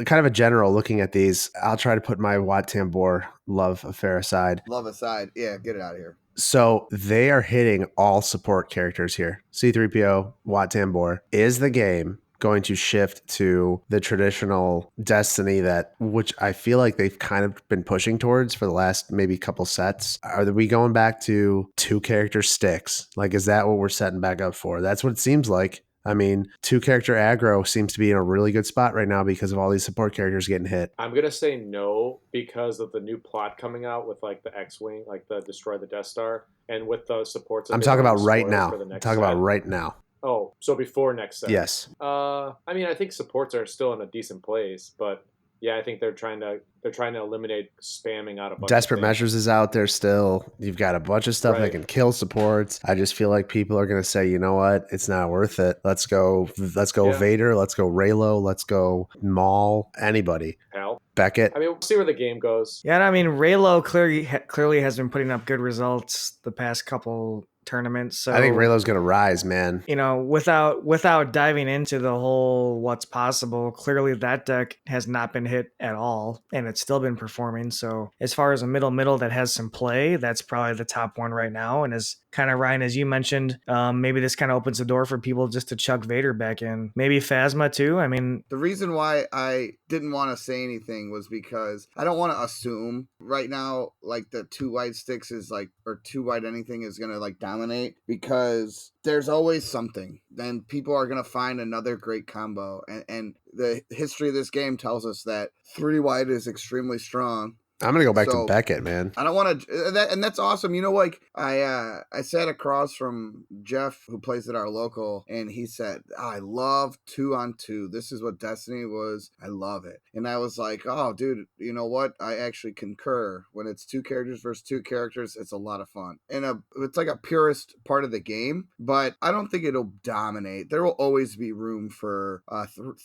kind of a general looking at these, I'll try to put my Wat Tambor love affair aside. Love aside. Yeah, get it out of here. So they are hitting all support characters here. C-3PO, Wat Tambor. Is the game going to shift to the traditional Destiny which I feel like they've kind of been pushing towards for the last maybe couple sets? Are we going back to 2 character sticks? Like, is that what we're setting back up for? That's what it seems like. I mean, 2-character aggro seems to be in a really good spot right now because of all these support characters getting hit. I'm gonna say no because of the new plot coming out with like the X-wing, like the destroy the Death Star, and with the supports. That I'm they've talking about already right spoiled now. For the I'm next talking set. about right now. Oh, so before next set. Yes. I mean, I think supports are still in a decent place, but yeah, I think they're trying to eliminate spamming out a bunch Desperate of things. Measures is out there still. You've got a bunch of stuff that can kill supports. I just feel like people are going to say, you know what? It's not worth it. Let's go Vader. Let's go Raylo. Let's go Maul. Anybody. Hell. Beckett. I mean, we'll see where the game goes. Yeah, I mean, Raylo clearly has been putting up good results the past couple tournaments. So I think Raylo's going to rise, man. You know, without diving into the whole what's possible, clearly that deck has not been hit at all, and it's still been performing. So as far as a middle that has some play, that's probably the top one right now. And as kind of Ryan, as you mentioned, maybe this kind of opens the door for people just to chuck Vader back in. Maybe Phasma too. I mean, the reason why I didn't want to say anything was because I don't want to assume right now like the 2 white sticks is like, or 2 white anything is gonna like dominate, because there's always something. Then people are gonna find another great combo, and the history of this game tells us that 3 white is extremely strong. I'm gonna go back to Beckett, man. I don't want to, and that's awesome. You know, like I sat across from Jeff, who plays at our local, and he said, "I love 2-on-2. This is what Destiny was. I love it." And I was like, "Oh, dude, you know what? I actually concur. When it's 2 characters versus 2 characters, it's a lot of fun, and it's like a purist part of the game. But I don't think it'll dominate. There will always be room for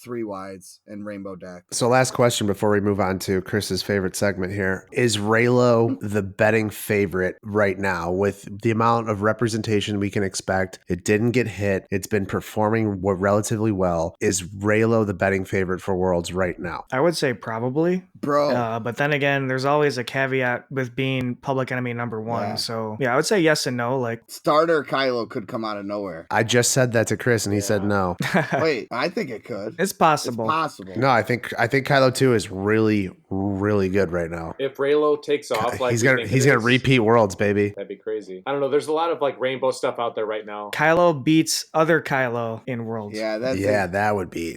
3 wides and rainbow deck." So, last question before we move on to Chris's favorite segment here. Is Raylo the betting favorite right now with the amount of representation we can expect? It didn't get hit. It's been performing relatively well. Is Raylo the betting favorite for Worlds right now? I would say probably. Bro. But then again, there's always a caveat with being public enemy number 1. Yeah. So yeah, I would say yes and no. Like starter Kylo could come out of nowhere. I just said that to Chris and he said no. Wait, I think it could. It's possible. It's possible. No, I think Kylo 2 is really, really good right now. If Raylo takes off, like he's gonna repeat Worlds, baby. That'd be crazy. I don't know. There's a lot of like rainbow stuff out there right now. Kylo beats other Kylo in Worlds. Yeah, that would be.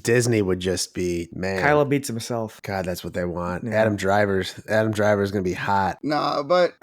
Disney would just be, man. Kylo beats himself. God, that's what they want. Yeah. Adam Driver's gonna be hot. No, but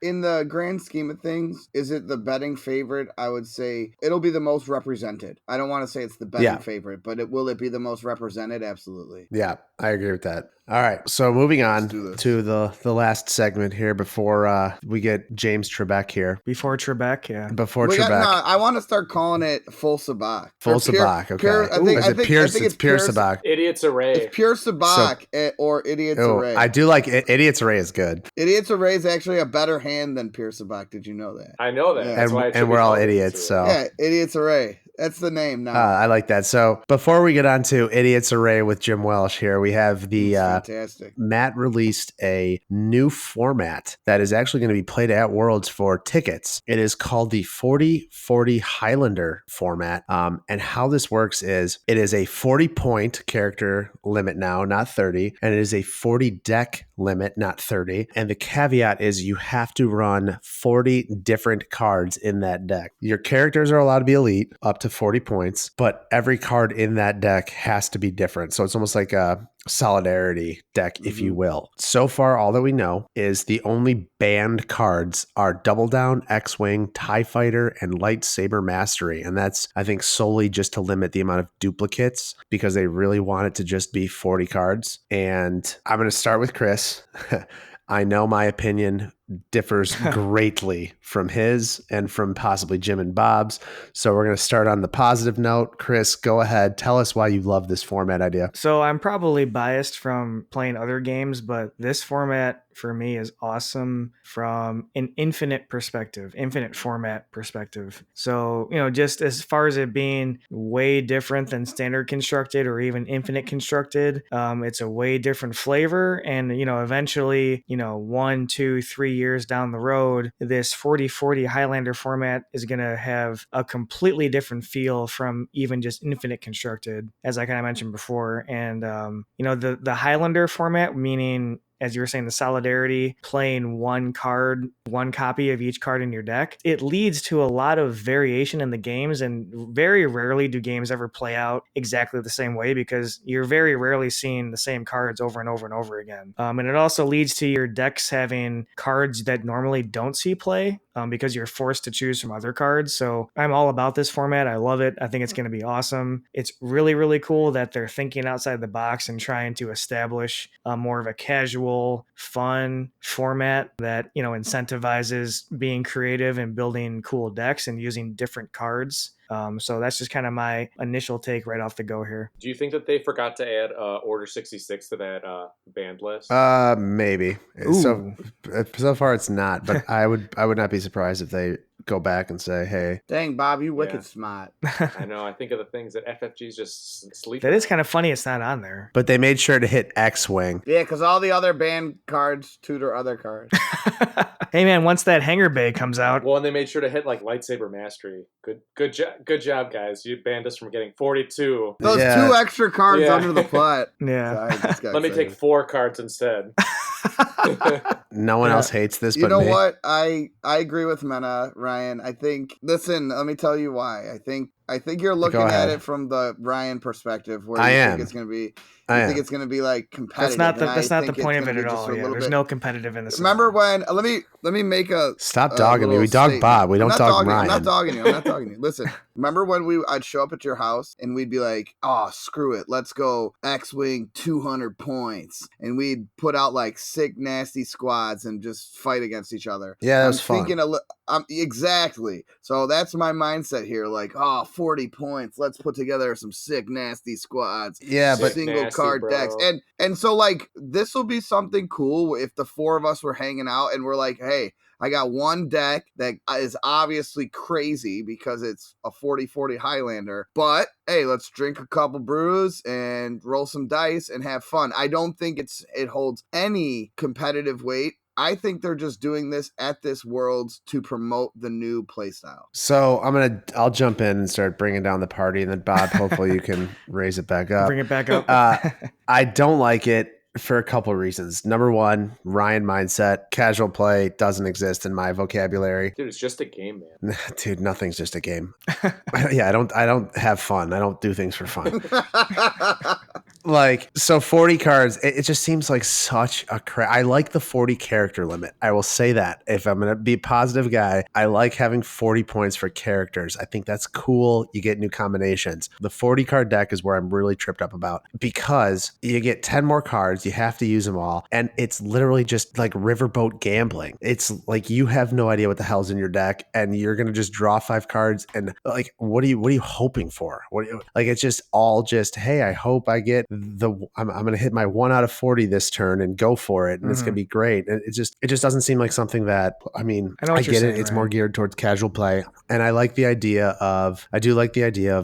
in the grand scheme of things, is it the betting favorite? I would say it'll be the most represented. I don't want to say it's the betting favorite, but will it be the most represented? Absolutely. Yeah, I agree with that. All right, so moving on to the last segment here before we get James Trebek here. Before Trebek, yeah. Before Trebek. I want to start calling it Full Sabak. Full Sabak, okay. I think it's Pure Sabak. Idiot's Array. It's Pure Sabak or Idiot's Array. I do like Idiot's Array is good. Idiot's Array is actually a better hand than Pure Sabak. Did you know that? I know that. Yeah. That's why and we're all idiots, so. Yeah, Idiot's Array. That's the name now. I like that. So before we get on to Idiot's Array with Jim Welsh here, we have the fantastic. Matt released a new format that is actually going to be played at Worlds for tickets. It is called the 40-40 Highlander format. And how this works is it is a 40-point character limit now, not 30. And it is a 40 deck limit, not 30. And the caveat is you have to run 40 different cards in that deck. Your characters are allowed to be elite up to 40 points, but every card in that deck has to be different. So it's almost like a solidarity deck, if you will. So far, all that we know is the only banned cards are Double Down, X-Wing, TIE Fighter, and Lightsaber Mastery. And that's, I think, solely just to limit the amount of duplicates because they really want it to just be 40 cards. And I'm going to start with Chris. I know my opinion differs greatly from his and from possibly Jim and Bob's. So we're going to start on the positive note. Chris, go ahead. Tell us why you love this format idea. So I'm probably biased from playing other games, but this format for me is awesome from an infinite format perspective. So, just as far as it being way different than standard constructed or even infinite constructed, it's a way different flavor. And, eventually, 1, 2, 3 years down the road, this 40-40 Highlander format is going to have a completely different feel from even just infinite constructed, as I kind of mentioned before. And, the Highlander format, meaning as you were saying, the solidarity, playing one card, one copy of each card in your deck, it leads to a lot of variation in the games. And very rarely do games ever play out exactly the same way, because you're very rarely seeing the same cards over and over and over again. And it also leads to your decks having cards that normally don't see play, because you're forced to choose from other cards. So I'm all about this format. I love it. I think it's going to be awesome. It's really, really cool that they're thinking outside the box and trying to establish more of a casual, fun format that, you know, incentivizes being creative and building cool decks and using different cards. So that's just kind of my initial take right off the go here. Do you think that they forgot to add Order 66 to that banned list? Maybe. Ooh. So far it's not, but I would not be surprised if they go back and say, hey. Dang, Bob, you wicked smart. I know. I think of the things that FFG's just sleep. That is kind of funny it's not on there. But they made sure to hit X-Wing. Yeah, because all the other banned cards tutor other cards. Hey man, once that Hanger Bay comes out. Well, and they made sure to hit like Lightsaber Mastery. Good job, guys. You banned us from getting 42. Those 2 extra cards under the plot. Yeah. Sorry, Let me take 4 cards instead. No one else hates this but me. You know me. what? I agree with Mena, Ryan. I think, listen, let me tell you why. I think you're looking at it from the Ryan perspective, where you think it's going to be. I think it's going to be like competitive. That's not the point of it at all. Yeah, there's no competitive in this. Remember when? Let me make a. Stop dogging me. We dog Bob. We don't dog Ryan. I'm not dogging you. Listen, remember when I'd show up at your house and we'd be like, oh, screw it, let's go X-Wing 200 points, and we'd put out like sick, nasty squads and just fight against each other. Yeah, that was fun. Exactly. So that's my mindset here. Like, 40 points. Let's put together some sick, nasty squads. Yeah, but single card decks. And so like this will be something cool if the 4 of us were hanging out and we're like, hey, I got one deck that is obviously crazy because it's a 40-40 Highlander, but hey, let's drink a couple brews and roll some dice and have fun. I don't think it holds any competitive weight. I think they're just doing this at this Worlds to promote the new playstyle. So I'll jump in and start bringing down the party, and then Bob, hopefully you can raise it back up. Bring it back up. I don't like it for a couple of reasons. Number one, Ryan mindset, casual play doesn't exist in my vocabulary. Dude, it's just a game, man. Dude, nothing's just a game. Yeah, I don't have fun. I don't do things for fun. Like, so 40 cards, it just seems like such a I like the 40 character limit. I will say that. If I'm going to be a positive guy, I like having 40 points for characters. I think that's cool. You get new combinations. The 40 card deck is where I'm really tripped up about, because you get 10 more cards. You have to use them all. And it's literally just like riverboat gambling. It's like you have no idea what the hell's in your deck, and you're going to just draw 5 cards. And like, what are you hoping for? Like, it's just all just, hey, I hope I get I'm going to hit my 1 out of 40 this turn and go for it. And it's going to be great. And it just doesn't seem like something that, I get it. It's more geared towards casual play. And I like the idea of,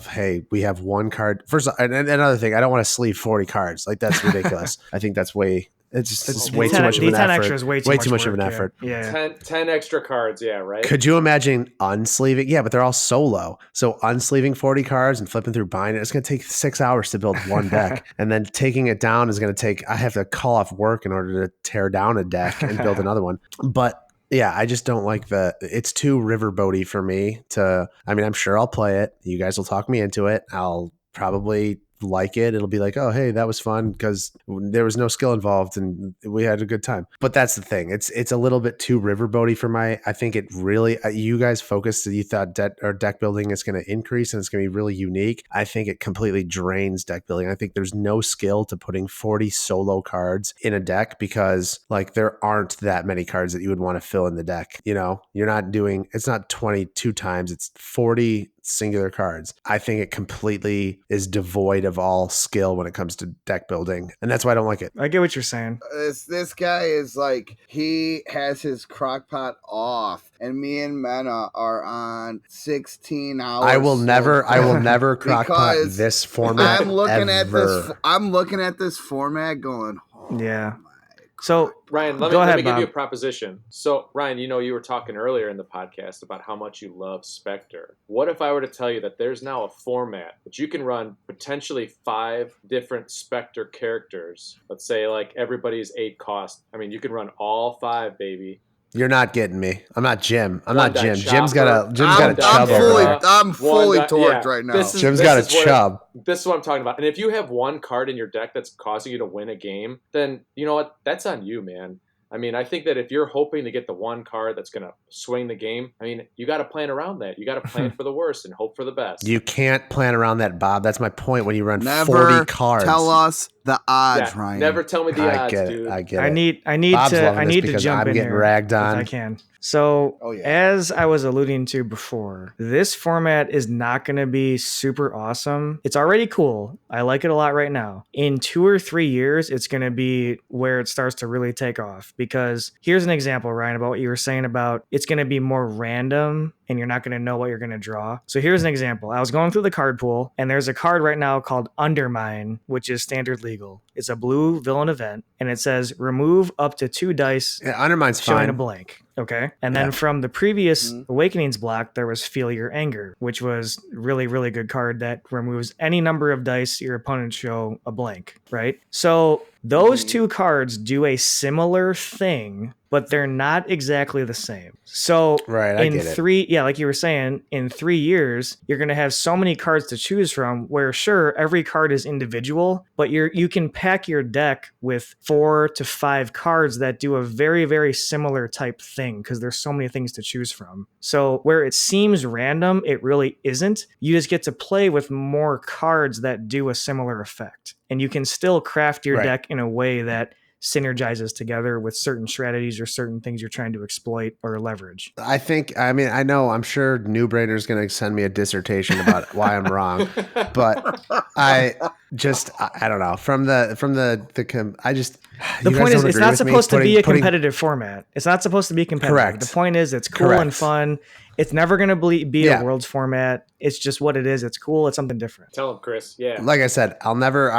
hey, we have 1 card. First, and another thing, I don't want to sleeve 40 cards. Like, that's ridiculous. I think that's way It's way too much of an effort. 10 extra is way too much of an effort. Yeah. 10 extra cards, yeah, right? Could you imagine unsleeving? Yeah, but they're all solo. So unsleeving 40 cards and flipping through binder, it's going to take 6 hours to build one deck. And then taking it down is going to take, I have to call off work in order to tear down a deck and build another one. But yeah, I just don't like it's too riverboaty for me I'm sure I'll play it. You guys will talk me into it. I'll probably like it. It'll be like, oh, hey, that was fun because there was no skill involved and we had a good time. But that's the thing. It's a little bit too riverboaty for I think it really, you guys focused, you thought deck building is going to increase and it's going to be really unique. I think it completely drains deck building. I think there's no skill to putting 40 solo cards in a deck because like there aren't that many cards that you would want to fill in the deck. You know, it's not 22 times, it's 40 singular cards. I think it completely is devoid of all skill when it comes to deck building, and that's why I don't like it. I get what you're saying. This guy is like, he has his crockpot off, and me and Mena are on 16 hours. I will never crockpot this format. I'm looking at this format going, oh, yeah. So Ryan, let me give you a proposition. So Ryan, you were talking earlier in the podcast about how much you love Spectre. What if I were to tell you that there's now a format that you can run potentially 5 different Spectre characters? Let's say like everybody's 8 cost. I mean, you can run all 5, baby. You're not getting me. I'm not Jim. Jim's got a chub over there. I'm fully torqued right now. Jim's got a chub. This is what I'm talking about. And if you have one card in your deck that's causing you to win a game, then you know what? That's on you, man. I mean, I think that if you're hoping to get the one card that's going to swing the game, I mean, you got to plan around that. You got to plan for the worst and hope for the best. You can't plan around that, Bob. That's my point. When you run 40 cards, tell us the odds, Ryan. Never tell me the odds, dude. I get it. I need to jump in here. Ragged on. If I can. So, as I was alluding to before, this format is not going to be super awesome. It's already cool. I like it a lot right now. In 2 or 3 years, it's going to be where it starts to really take off. Because here's an example, Ryan, about what you were saying about it's going to be more random and you're not going to know what you're going to draw. So here's an example. I was going through the card pool, and there's a card right now called Undermine, which is standard legal. It's a blue villain event, and it says remove up to 2 dice. Yeah, Undermine's showing fine. A blank. Okay. And then from the previous Awakenings block, there was Feel Your Anger, which was really, really good card that removes any number of dice your opponents show a blank, right? So those 2 cards do a similar thing, but they're not exactly the same. So in 3, like you were saying, in 3 years, you're going to have so many cards to choose from where sure, every card is individual, but you can pack your deck with 4 to 5 cards that do a very, very similar type thing because there's so many things to choose from. So where it seems random, it really isn't. You just get to play with more cards that do a similar effect. And you can still craft your deck in a way that synergizes together with certain strategies or certain things you're trying to exploit or leverage. I'm sure New Brainer's going to send me a dissertation about why I'm wrong, but I don't know. The point is, it's not supposed to be a competitive format. It's not supposed to be competitive. Correct. The point is, it's cool and fun. It's never going to be a Worlds format. It's just what it is. It's cool. It's something different. Tell him, Chris. Yeah. Like I said, I'll never.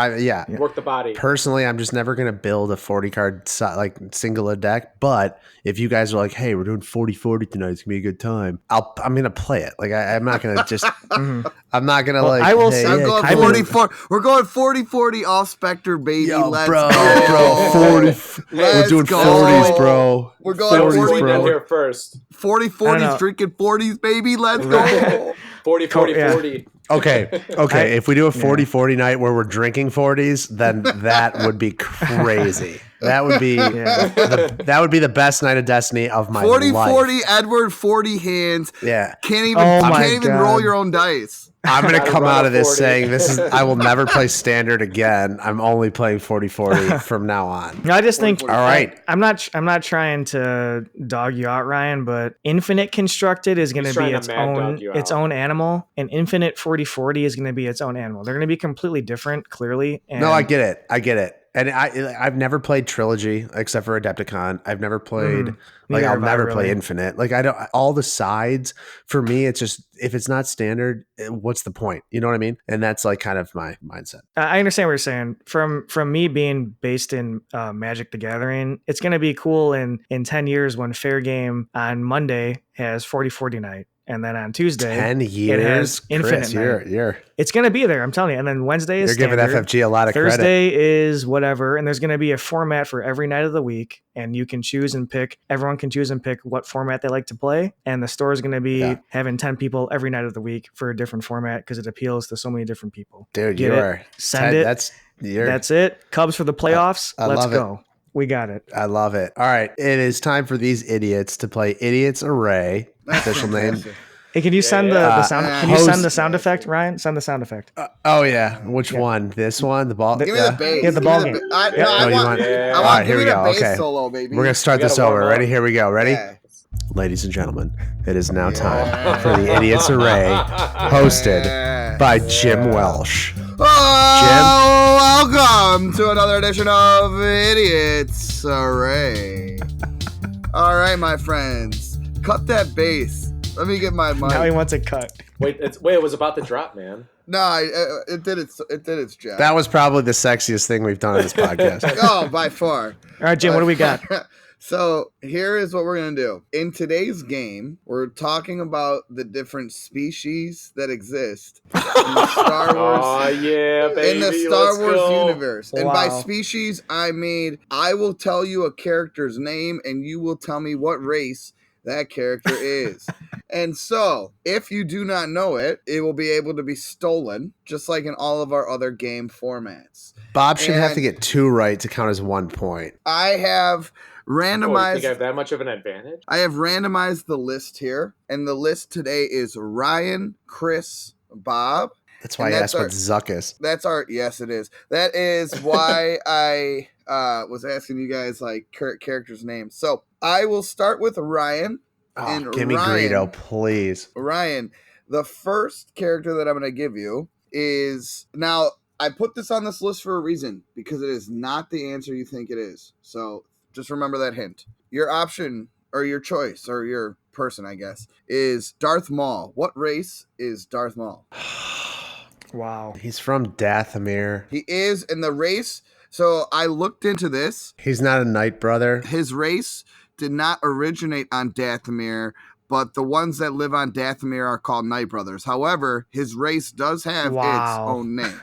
Work the body. Personally, I'm just never going to build a 40 card singular deck. But if you guys are like, hey, we're doing 40-40 tonight, it's gonna be a good time. I'm gonna play it. Like I'm not gonna just. I'm not gonna I will say. I'm going 40-40. We're going 40-40 all Spectre, baby. Let's go. 40. We're doing 40s, bro. We're going 40s, bro. Here first. 40-40s, drinking 40s, baby. Let's go. 40-40-40. Okay. If we do a 40-40 night where we're drinking 40s, then that would be crazy. That would be that would be the best night of Destiny of my 40, life. 40, Edward, 40 hands. Yeah. Can't even roll your own dice. I'm going to come out of this saying I will never play standard again. I'm only playing 40-40 from now on. I just think, all right. I'm not trying to dog you out, Ryan, but Infinite Constructed is going to be its own animal, and Infinite 40-40 is going to be its own animal. They're going to be completely different, clearly. And no, I get it. And I've never played Trilogy except for Adepticon. I've never played I'll never play Infinite. Like I don't all the sides for me. It's just if it's not standard, what's the point? You know what I mean? And that's like kind of my mindset. I understand what you're saying. From me being based in Magic the Gathering, it's going to be cool in 10 years when Fair Game on Monday has 40-40 night. And then on Tuesday, 10 years, it has Infinite Chris, it's going to be there. I'm telling you. And then Wednesday is You're standard. giving FFG a lot of Thursday credit. is whatever. And there's going to be a format for every night of the week. And you can choose and pick. Everyone can choose and pick what format they like to play. And the store is going to be having 10 people every night of the week for a different format because it appeals to so many different people. Dude, Send it. That's it. Cubs for the playoffs. Let's go. We got it. I love it. All right. It is time for these idiots to play Idiots Array. Official name. Hey, can you send the sound? Can you send the sound effect, Ryan? Send the sound effect. Which one? This one? The ball? Give me the bass. Yeah, the ball game. All right, here we go. Okay, solo, baby. We're gonna start this over. Ready? Here we go. Ready? Yeah. Ladies and gentlemen, it is now time for the Idiots Array, hosted by Jim Welsh. Welcome to another edition of Idiots Array. All right, my friends, cut that bass. Let me get my mic. Now he wants it cut. Wait, it was about to drop, man. No, it did its job. That was probably the sexiest thing we've done on this podcast. Oh, by far. All right, Jim, what do we got? So here is what we're going to do. In today's game, we're talking about the different species that exist in the Star Wars, oh, yeah, baby. in the Star Wars go. universe. And by species, I mean I will tell you a character's name and you will tell me what race that character is. And so, if you do not know it, it will be able to be stolen, just like in all of our other game formats. Bob should have to get 2 right to count as 1 point. I have randomized. You think I have that much of an advantage? I have randomized the list here, and the list today is Ryan, Chris, Bob. That's why I asked what Zuck is. That's our. Yes, it is. That is why I was asking you guys like characters' names. So I will start with Ryan. Oh, give me Greedo, please. Ryan, the first character that I'm going to give you is now. I put this on this list for a reason because it is not the answer you think it is. So just remember that hint. Your option or your choice or your person, I guess, is Darth Maul. What race is Darth Maul? Wow. He's from Dathomir. He is in the race. So I looked into this. He's not a Night Brother. His race did not originate on Dathomir, but the ones that live on Dathomir are called Night Brothers. However, his race does have its own name.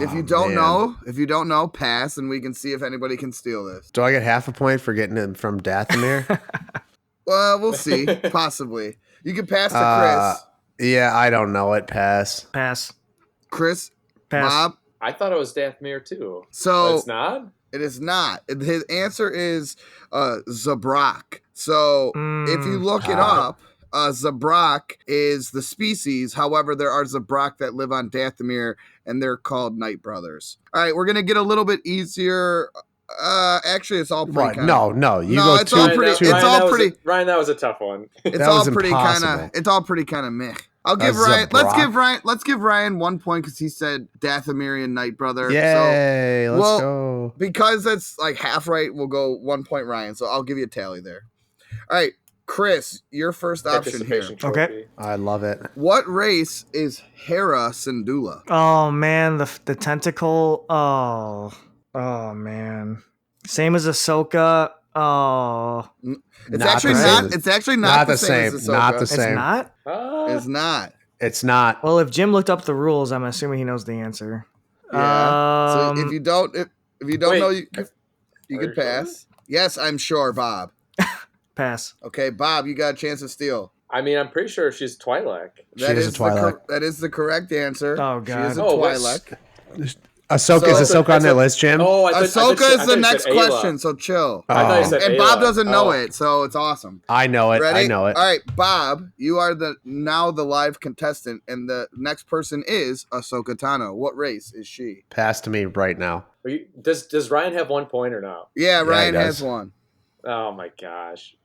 If you don't know, pass, and we can see if anybody can steal this. Do I get half a point for getting him from Dathomir? Well, we'll see. Possibly. You can pass to Chris. Yeah, I don't know it. Pass. Chris? Pass. Bob? I thought it was Dathomir too. So it's not? It is not. His answer is Zabrak. So if you look it up, Zabrak is the species. However, there are Zabrak that live on Dathomir, and they're called Night Brothers. All right, we're going to get a little bit easier. Actually, it's all pretty kind of... No. It's all pretty... Ryan, that was a tough one. It's all pretty kind of... It's all pretty kind of meh. I'll give Ryan... Let's give Ryan 1 point because he said Dathomirian Night Brother. Yay, let's go. Because that's like half right, we'll go 1 point Ryan. So I'll give you a tally there. All right, Chris, your first option here. Okay. I love it. What race is Hera Syndulla? Oh man, the tentacle. Oh man. Same as Ahsoka. Oh. It's actually not the same as Ahsoka. Not the same. It's not? It's not. It's not. Well, if Jim looked up the rules, I'm assuming he knows the answer. Yeah. So if you don't know, you could pass. Yes, I'm sure, Bob. Pass. Okay, Bob, you got a chance to steal. I mean, I'm pretty sure she's Twi'lek. That is a Twi'lek. That is the correct answer. Oh, God. She is a Twi'lek. Ahsoka, is Ahsoka on that list, Jim? Oh, Ahsoka is the next question, so chill. I thought you said and Ayla. Bob doesn't know it, so it's awesome. I know it. Ready? I know it. All right, Bob, you are now the live contestant, and the next person is Ahsoka Tano. What race is she? Pass to me right now. Does Ryan have 1 point or no? Yeah, Ryan has one. Oh my gosh.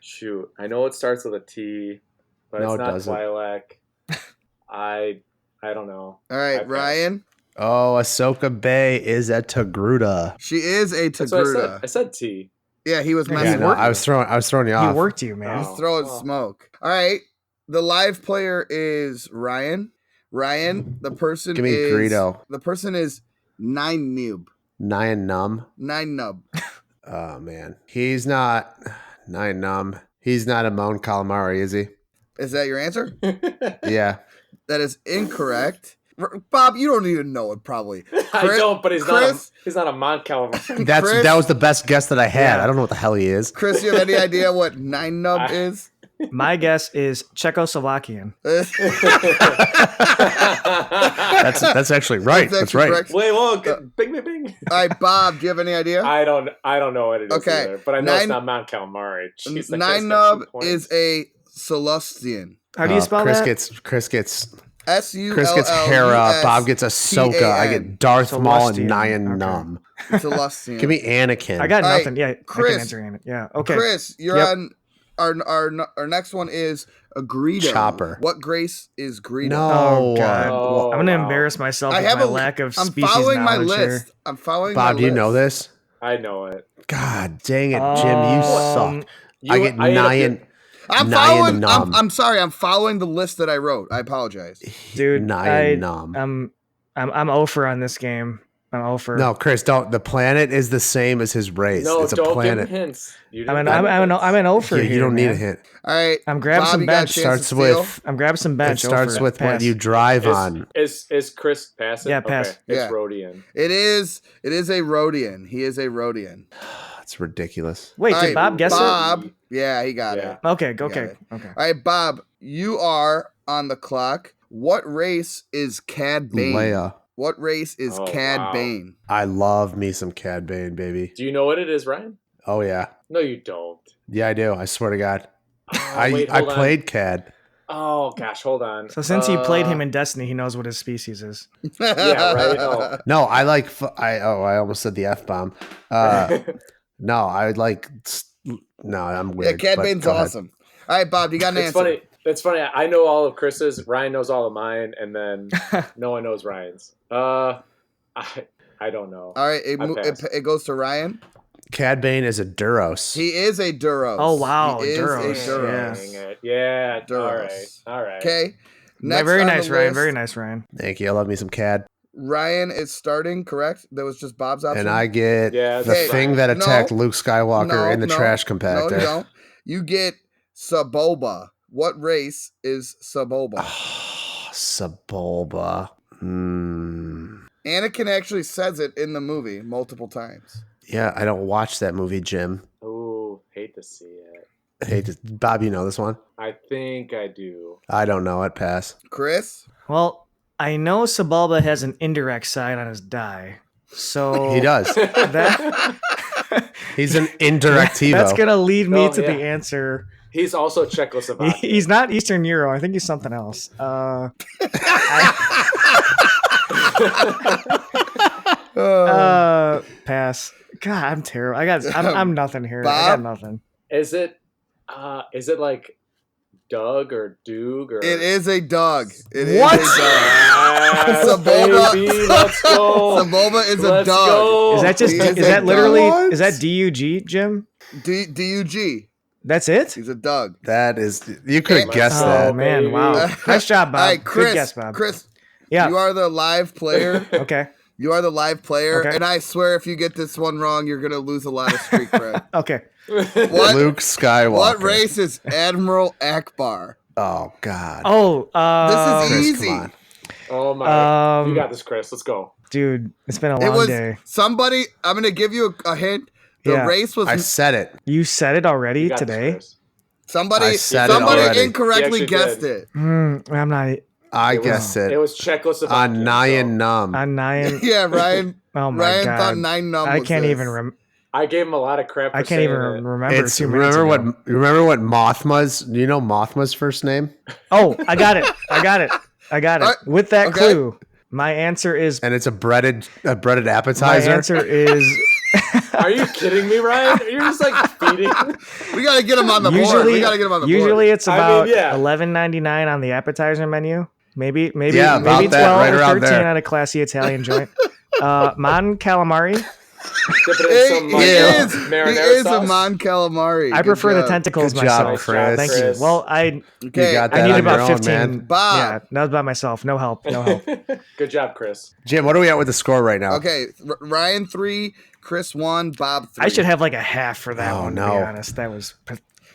Shoot. I know it starts with a T, but it's not Twi'lek. I don't know. All right, Ryan. Oh, Ahsoka Bay is a Togruta. She is a Togruta. I said T. Yeah, he was messing. I was throwing you off. He worked you, man. He's throwing smoke. All right, the live player is Ryan. Ryan, the person Give me Greedo. The person is Nine Nub. Nine Nub. Oh man, he's not Nine Nub. He's not a Mon Calamari, is he? Is that your answer? Yeah. That is incorrect. Bob, you don't even know it, probably. I don't, but he's not a Mon Calamari. That was the best guess that I had. Yeah. I don't know what the hell he is. Chris, you have any idea what Nine Nub is? My guess is Czechoslovakian. That's actually right. That's right. Correct. Wait, whoa, bing, bing, bing. All right, Bob, do you have any idea? I don't know what it is either, but I know it's not Mount Calamari. Jeez, Nine Nub is a Celestian. How do you spell Chris that? Chris gets S-U-L-L-U-S. Chris gets Hera. Bob gets Ahsoka. I get Darth Maul and Nyan Num. Celestian. Give me Anakin. I got nothing. Right, Yeah, Chris, I can answer Anakin. Yeah, okay. Chris, you're on. Our next one is a Greedo. Chopper. What race is Greedo? No. Oh God! Oh, I'm gonna embarrass myself with my lack of species I'm following my knowledge list. here. I'm following Bob, my do you list. know this? I know it. God dang it, Jim! You suck. I get Nyan. I'm sorry. I'm following the list that I wrote. I apologize, dude. I'm 0 for on this game. I'm 0 for. No, Chris, don't. The planet is the same as his race. No, it's a don't planet. give him hints. I'm an 0 for here. You don't need man. a hint. All right, I'm grabbing Bob, some bench. I'm grabbing some bench. It starts with what you drive on. Is Chris passing? Yeah, pass. Okay. It's Rodian. It is a Rodian. He is a Rodian. It's ridiculous. Wait, did Bob guess it? Yeah, he got it. Okay. All right, Bob, you are on the clock. What race is Cad Bane? Leia. What race is Cad Bane? I love me some Cad Bane, baby. Do you know what it is, Ryan? Oh, yeah. No, you don't. Yeah, I do. I swear to God. Wait, I played Cad. Oh, gosh, hold on. So since he played him in Destiny, he knows what his species is. Yeah, right? Oh. No, I like... I almost said the F-bomb. No, I like... No, I'm weird. Yeah, Cad Bane's awesome. All right, Bob, you got an answer. It's funny. I know all of Chris's. Ryan knows all of mine, and then no one knows Ryan's. I don't know. All right, it goes to Ryan. Cad Bane is a Duros. He is a Duros. Oh wow, he Duros. Is a Duros. Yeah, Duros. All right. Okay. Next very nice, Ryan. Very nice, Ryan. Thank you. I love me some Cad. Ryan is starting, correct? That was just Bob's option. And I get the thing that attacked Luke Skywalker in the trash compactor. No, you don't. You get Sebulba. What race is Sebulba? Oh, Sebulba. Anakin actually says it in the movie multiple times. Yeah, I don't watch that movie, Jim. Ooh, hate to see it. Bob, you know this one? I think I do. I don't know it. Pass. Chris? Well, I know Sebulba has an indirect side on his die. So he does. He's an indirect Evo. That's going to lead me to the answer. He's also Czechoslovakian. He's not Eastern Euro. I think he's something else. Pass. God, I'm terrible. I'm nothing here. Bob? I got nothing. Is it like Doug or Doog or? It is a Doug. What? Is a Doug. Yes, Sebulba. Baby, let's go. Sebulba is a Let's Doug. go. Is that just? Is that literally? Is that DUG, Jim? DUG. That's it? He's a Doug. That is. You could have guessed that. Oh man! Wow. Nice job, Bob. All right, Chris. Good guess, Bob. Chris. Yeah. You are the live player. Okay. You are the live player, Okay. and I swear if you get this one wrong, you're going to lose a lot of streak cred. Okay. What, Luke Skywalker. What race is Admiral Akbar? Oh, God. Oh, this is Chris, easy. come on. Oh, my. You got this, Chris. Let's go. Dude, it's been a long day. Somebody, I'm going to give you a hint. The race was... I said it. You said it already today? This, somebody incorrectly guessed it. I'm not... I guessed it. It was Czechoslovakia. Anayan Num. Anayan. Yeah, Ryan. Oh my Ryan God. thought 9 Num was I can't this. even remember. I gave him a lot of crap. I can't even remember. It's 2 minutes remember ago. what Mothma's. Do you know Mothma's first name? Oh, I got it. With that clue, my answer is. And it's a breaded appetizer. My answer is. Are you kidding me, Ryan? You're just like feeding. We gotta get him on the board. We gotta get him on the board. Usually it's about $11.99 on the appetizer menu. Maybe 12 right or 13 there. on a classy Italian joint. Mon calamari. He is a Mon calamari. I prefer the tentacles myself. Chris. Thank you. Well, I you got that need on about your 15. own, man. Bob. Yeah, that was by myself. No help. Good job, Chris. Jim, what are we at with the score right now? Okay, Ryan 3, Chris 1, Bob 3. I should have like a half for that one, no. to be honest. That was...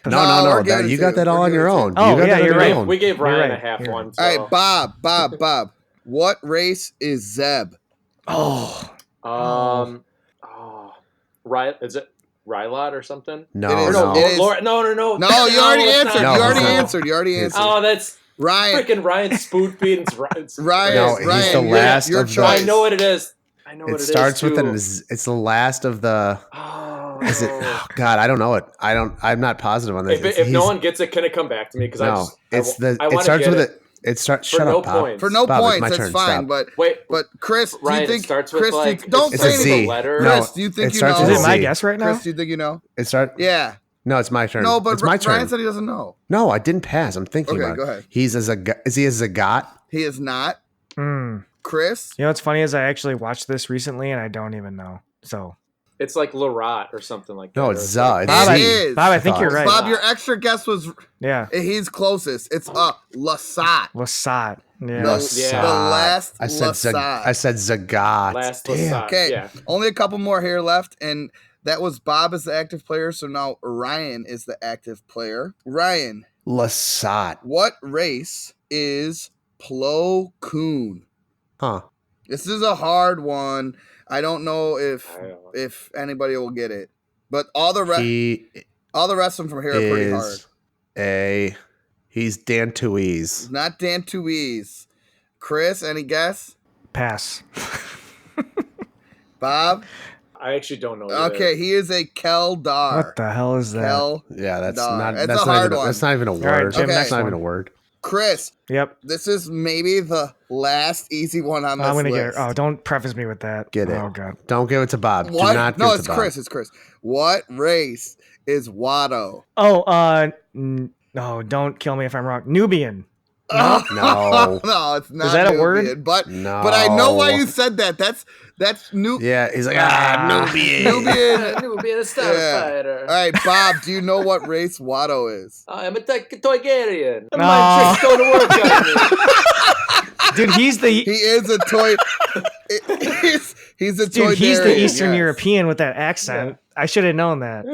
No. You got that all on your own. Oh, yeah, you're right. We gave Ryan a half one. So. All right, Bob. What race is Zeb? Is it Rylot or something? No. No, you already answered. You already answered. Oh, that's Ryan. Freaking Ryan spoon feeds. Ryan. No, he's the last your of the. choice. I know what it is. It starts with an. It's the last of the. Is it? Oh, God, I don't know it. I'm not positive on this. If no one gets it, can it come back to me? Because it starts with it. It starts. Shut up, Bob. For no Bob, points, that's fine. Stop. But Chris, Ryan, do you think starts with Chris? like, Don't it's say a Z. anything. Letter. Chris, do you think you know? Is it my guess right now? Chris, do you think you know? It starts. Yeah. No, it's my turn. No, but it's my turn. Ryan said he doesn't know. No, I didn't pass. I'm thinking about it. Go ahead. Is he a Zagat? He is not. Chris? You know what's funny is I actually watched this recently and I don't even know. So It's like Larat or something like that. No, it's or Za. like- It's Bob, Z. Bob, I think you're right. Bob, your extra guess was Yeah. he's closest. It's Lasat. Lasat. Yeah. The last I said Lasat. I said Zagat. Last Damn. Lasat. Okay, Yeah. only a couple more here left, and that was Bob as the active player. So now Ryan is the active player. Ryan, Lasat. what race is Plo Koon? Huh. This is a hard one. I don't know I don't know. if anybody will get it, but all the rest of them from here are pretty hard. He's Dantuese. Not Dantuese. Chris, any guess? Pass. Bob? I actually don't know. Okay, he is a Keldar. What the hell is that? Yeah, that's Dar. not. It's That's a not hard even. one. That's not even a word. right, Jim, That's next not one. even a word. Chris, Yep. this is maybe the last easy one on this I'm gonna list. get. Oh, don't preface me with that. Get it. Oh god. Don't give it to Bob. What? Do not give No, it it's to Bob. Chris. It's Chris. What race is Watto? Oh, no, don't kill me if I'm wrong. Nubian. No. No. No, it's not. Is that a Nubian, word? But No. but I know why you said that. That's new. Yeah, he's like Nubian. Nubian. Nubian Yeah. Starfighter. All right, Bob. Do you know what race Watto is? I'm a Toygarian. No. My tricks don't work on me. Dude, he's the. He is a toy. He's a toy. Dude, he's the Eastern yes. European with that accent. I should have known that.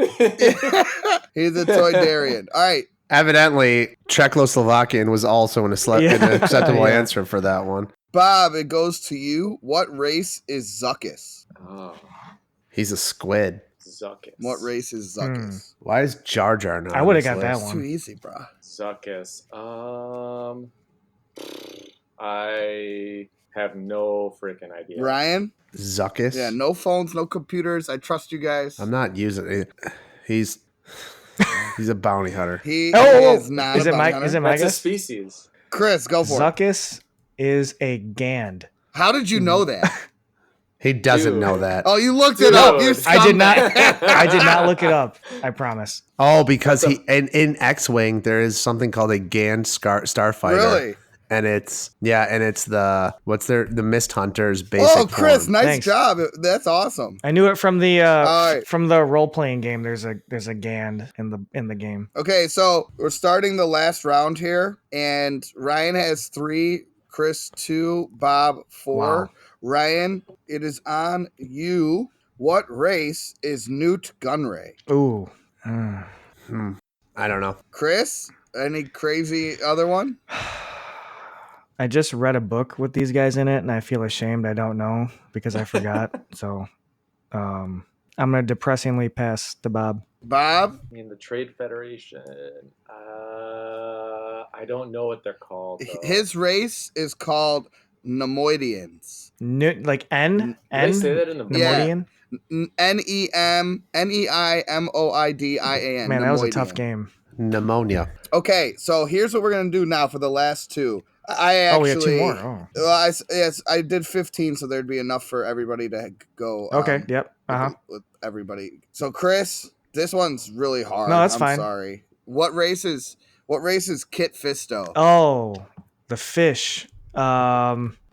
He's a Toydarian. All right. Evidently, Czechoslovakian was also an acceptable Yeah. answer for that one. Bob, it goes to you. What race is Zuckus? Oh, He's a squid. Zuckus. What race is Zuckus? Why is Jar Jar not? I on would've this got that list? It's one. too easy, bro. Zuckus. I have no freaking idea. Ryan? Zuckus. Yeah, no phones, no computers. I trust you guys. I'm not using it. He's a bounty hunter. He Oh, is not is a it bounty my? hunter. Is it my That's a guess? species. Chris, go for it. Zuckus is a Gand. How did you know that? He doesn't Dude. know that. Oh, you looked it up. You I did not. scumbag. I did not look it up. I promise. Oh, because in X-Wing there is something called a Gand starfighter. Really? And it's the Mist Hunter's basic Oh, Chris, form. nice Thanks. job. That's awesome. I knew it from the right. from the role playing game. There's a Gand in the game. Okay, so we're starting the last round here, and Ryan has 3, Chris 2, Bob 4. Wow. Ryan, it is on you. What race is Newt Gunray? Ooh. I don't know. Chris, any crazy other one? I just read a book with these guys in it, and I feel ashamed I don't know because I forgot. So, I'm gonna depressingly pass to Bob. Bob? I mean, the Trade Federation. I don't know what they're called. Though. His race is called Nemoidians. Like N. Did they say that in the book? Yeah. Nemoidian? Neimoidian. Man, that was a tough game. Pneumonia. Okay, so here's what we're gonna do now for the last 2. I actually, we have 2 more. Oh. Well, yes, I did 15, so there'd be enough for everybody to go. Okay. Yep. With everybody. So, Chris, this one's really hard. No, that's I'm fine. Sorry. What race is Kit Fisto? Oh, the fish.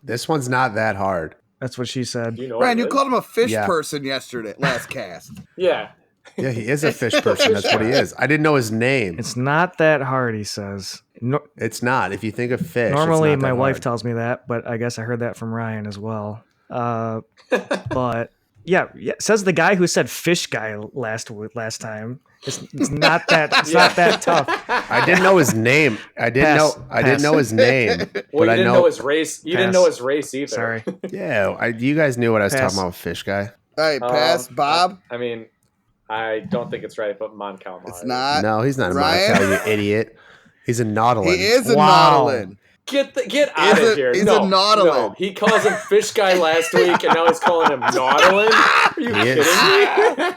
This one's not that hard. That's what she said. Do you know Ryan, what you it called him a fish Yeah. person yesterday, last cast. is? Yeah. Yeah, he is a fish person. That's what he is. I didn't know his name. It's not that hard, he says. No, It's not. If you think of fish, normally, it's not my that wife hard. tells me that, but I guess I heard that from Ryan as well. But yeah, says the guy who said fish guy last time. It's not that. It's not that tough. I didn't know his name. I didn't Pass. know his name. Well, but you I didn't know his race. You didn't Pass. know his race either. Sorry. Yeah, you guys knew what I was Pass. talking about. Fish guy. All right, pass. Bob? I mean, I don't think it's right, but Mon Calamari. It's not. No, he's not a Ryan? Monaco, you idiot. He's a nautilus. He is a Wow. nautilin. Get out He's of a- here. he's no, a nautilin. No. He calls him fish guy last week, and now he's calling him nautilin. Are you He is. kidding me?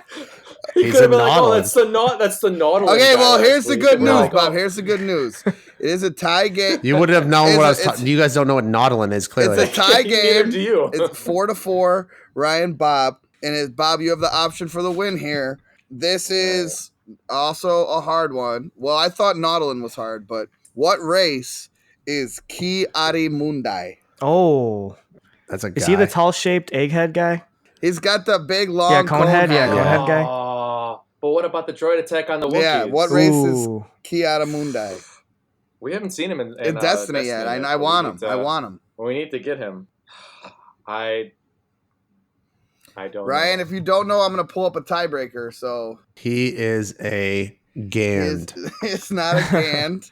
He He's could have a been like, "Oh, that's nautilin. the nautilin." Okay, guy well, last here's the week." good And we're news, like, Bob. "Oh." Here's the good news. It is a tie game. You wouldn't have known what I was It's- talking. You guys don't know what nautilin is, clearly. It's a tie Neither game. do you. It's 4-4. Ryan, Bob, and Bob, you have the option for the win here. This is also a hard one. Well, I thought nautilin was hard, but what race is Ki Ari Mundai? Oh, That's a guy. is he the tall shaped egghead guy? He's got the big long cone head. Yeah, head. cone head guy. But what about the droid attack on the Wookiees? Yeah, what race is Ki-Adi-Mundi? We haven't seen him in Destiny yet. I want him. I want him. We need to get him. I don't Ryan, know. if you don't know, I'm going to pull up a tiebreaker. So he is a Gand. It's not a Gand.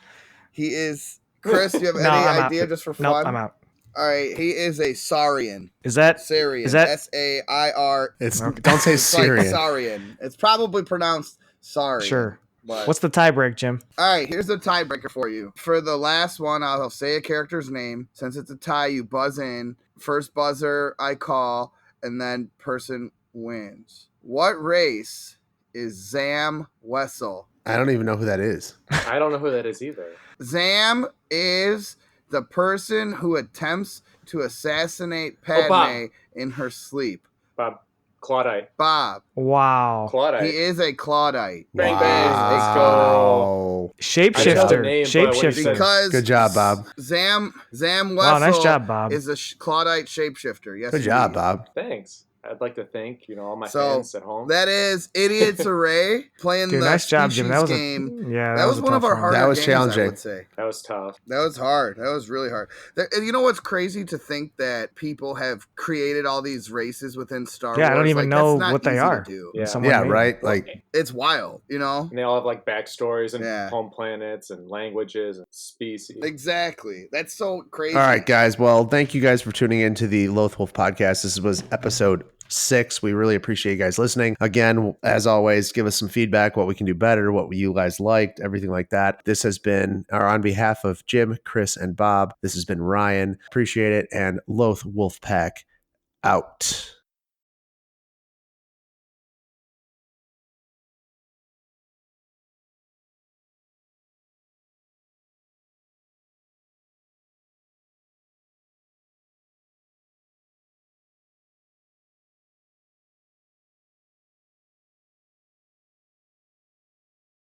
He is... Chris, you have any idea just for fun? Nope, I'm out. All right, he is a Saurian. Is that Saurian? Is that S-A-I-R? Don't say Syrian. Like Saurian. It's probably pronounced Saurian. Sure. But... What's the tiebreak, Jim? All right, here's the tiebreaker for you. For the last one, I'll say a character's name. Since it's a tie, you buzz in. First buzzer, I call, and then person wins. What race is Zam Wessel? I don't even know who that is. I don't know who that is either. Zam is the person who attempts to assassinate Padme in her sleep. Bob. Claudite. Bob. Wow. He is a Claudite. Bang, bang. Let's go. Shapeshifter. Shapeshifter. Because good job, Bob. Zam Wessel nice job, Bob. is a Claudite shapeshifter. Yes, good job, Bob. Thanks. I'd like to thank all my fans at home. That is Idiots Array playing the nice job, Jim. That was game. that was one of our harder games. Challenging. I would say that was tough. That was hard. That was really hard. You know what's crazy to think that people have created all these races within Star Wars. I don't even know what they are. Yeah, right. Like it's wild, you know. And they all have like backstories and home planets and languages and species. Exactly. That's so crazy. All right, guys. Well, thank you guys for tuning into the Loth-Wolf podcast. This was episode 6. We really appreciate you guys listening. Again, as always, give us some feedback, what we can do better, what you guys liked, everything like that. This has been, on behalf of Jim, Chris, and Bob, this has been Ryan. Appreciate it. And Loth-Wolf Pack out.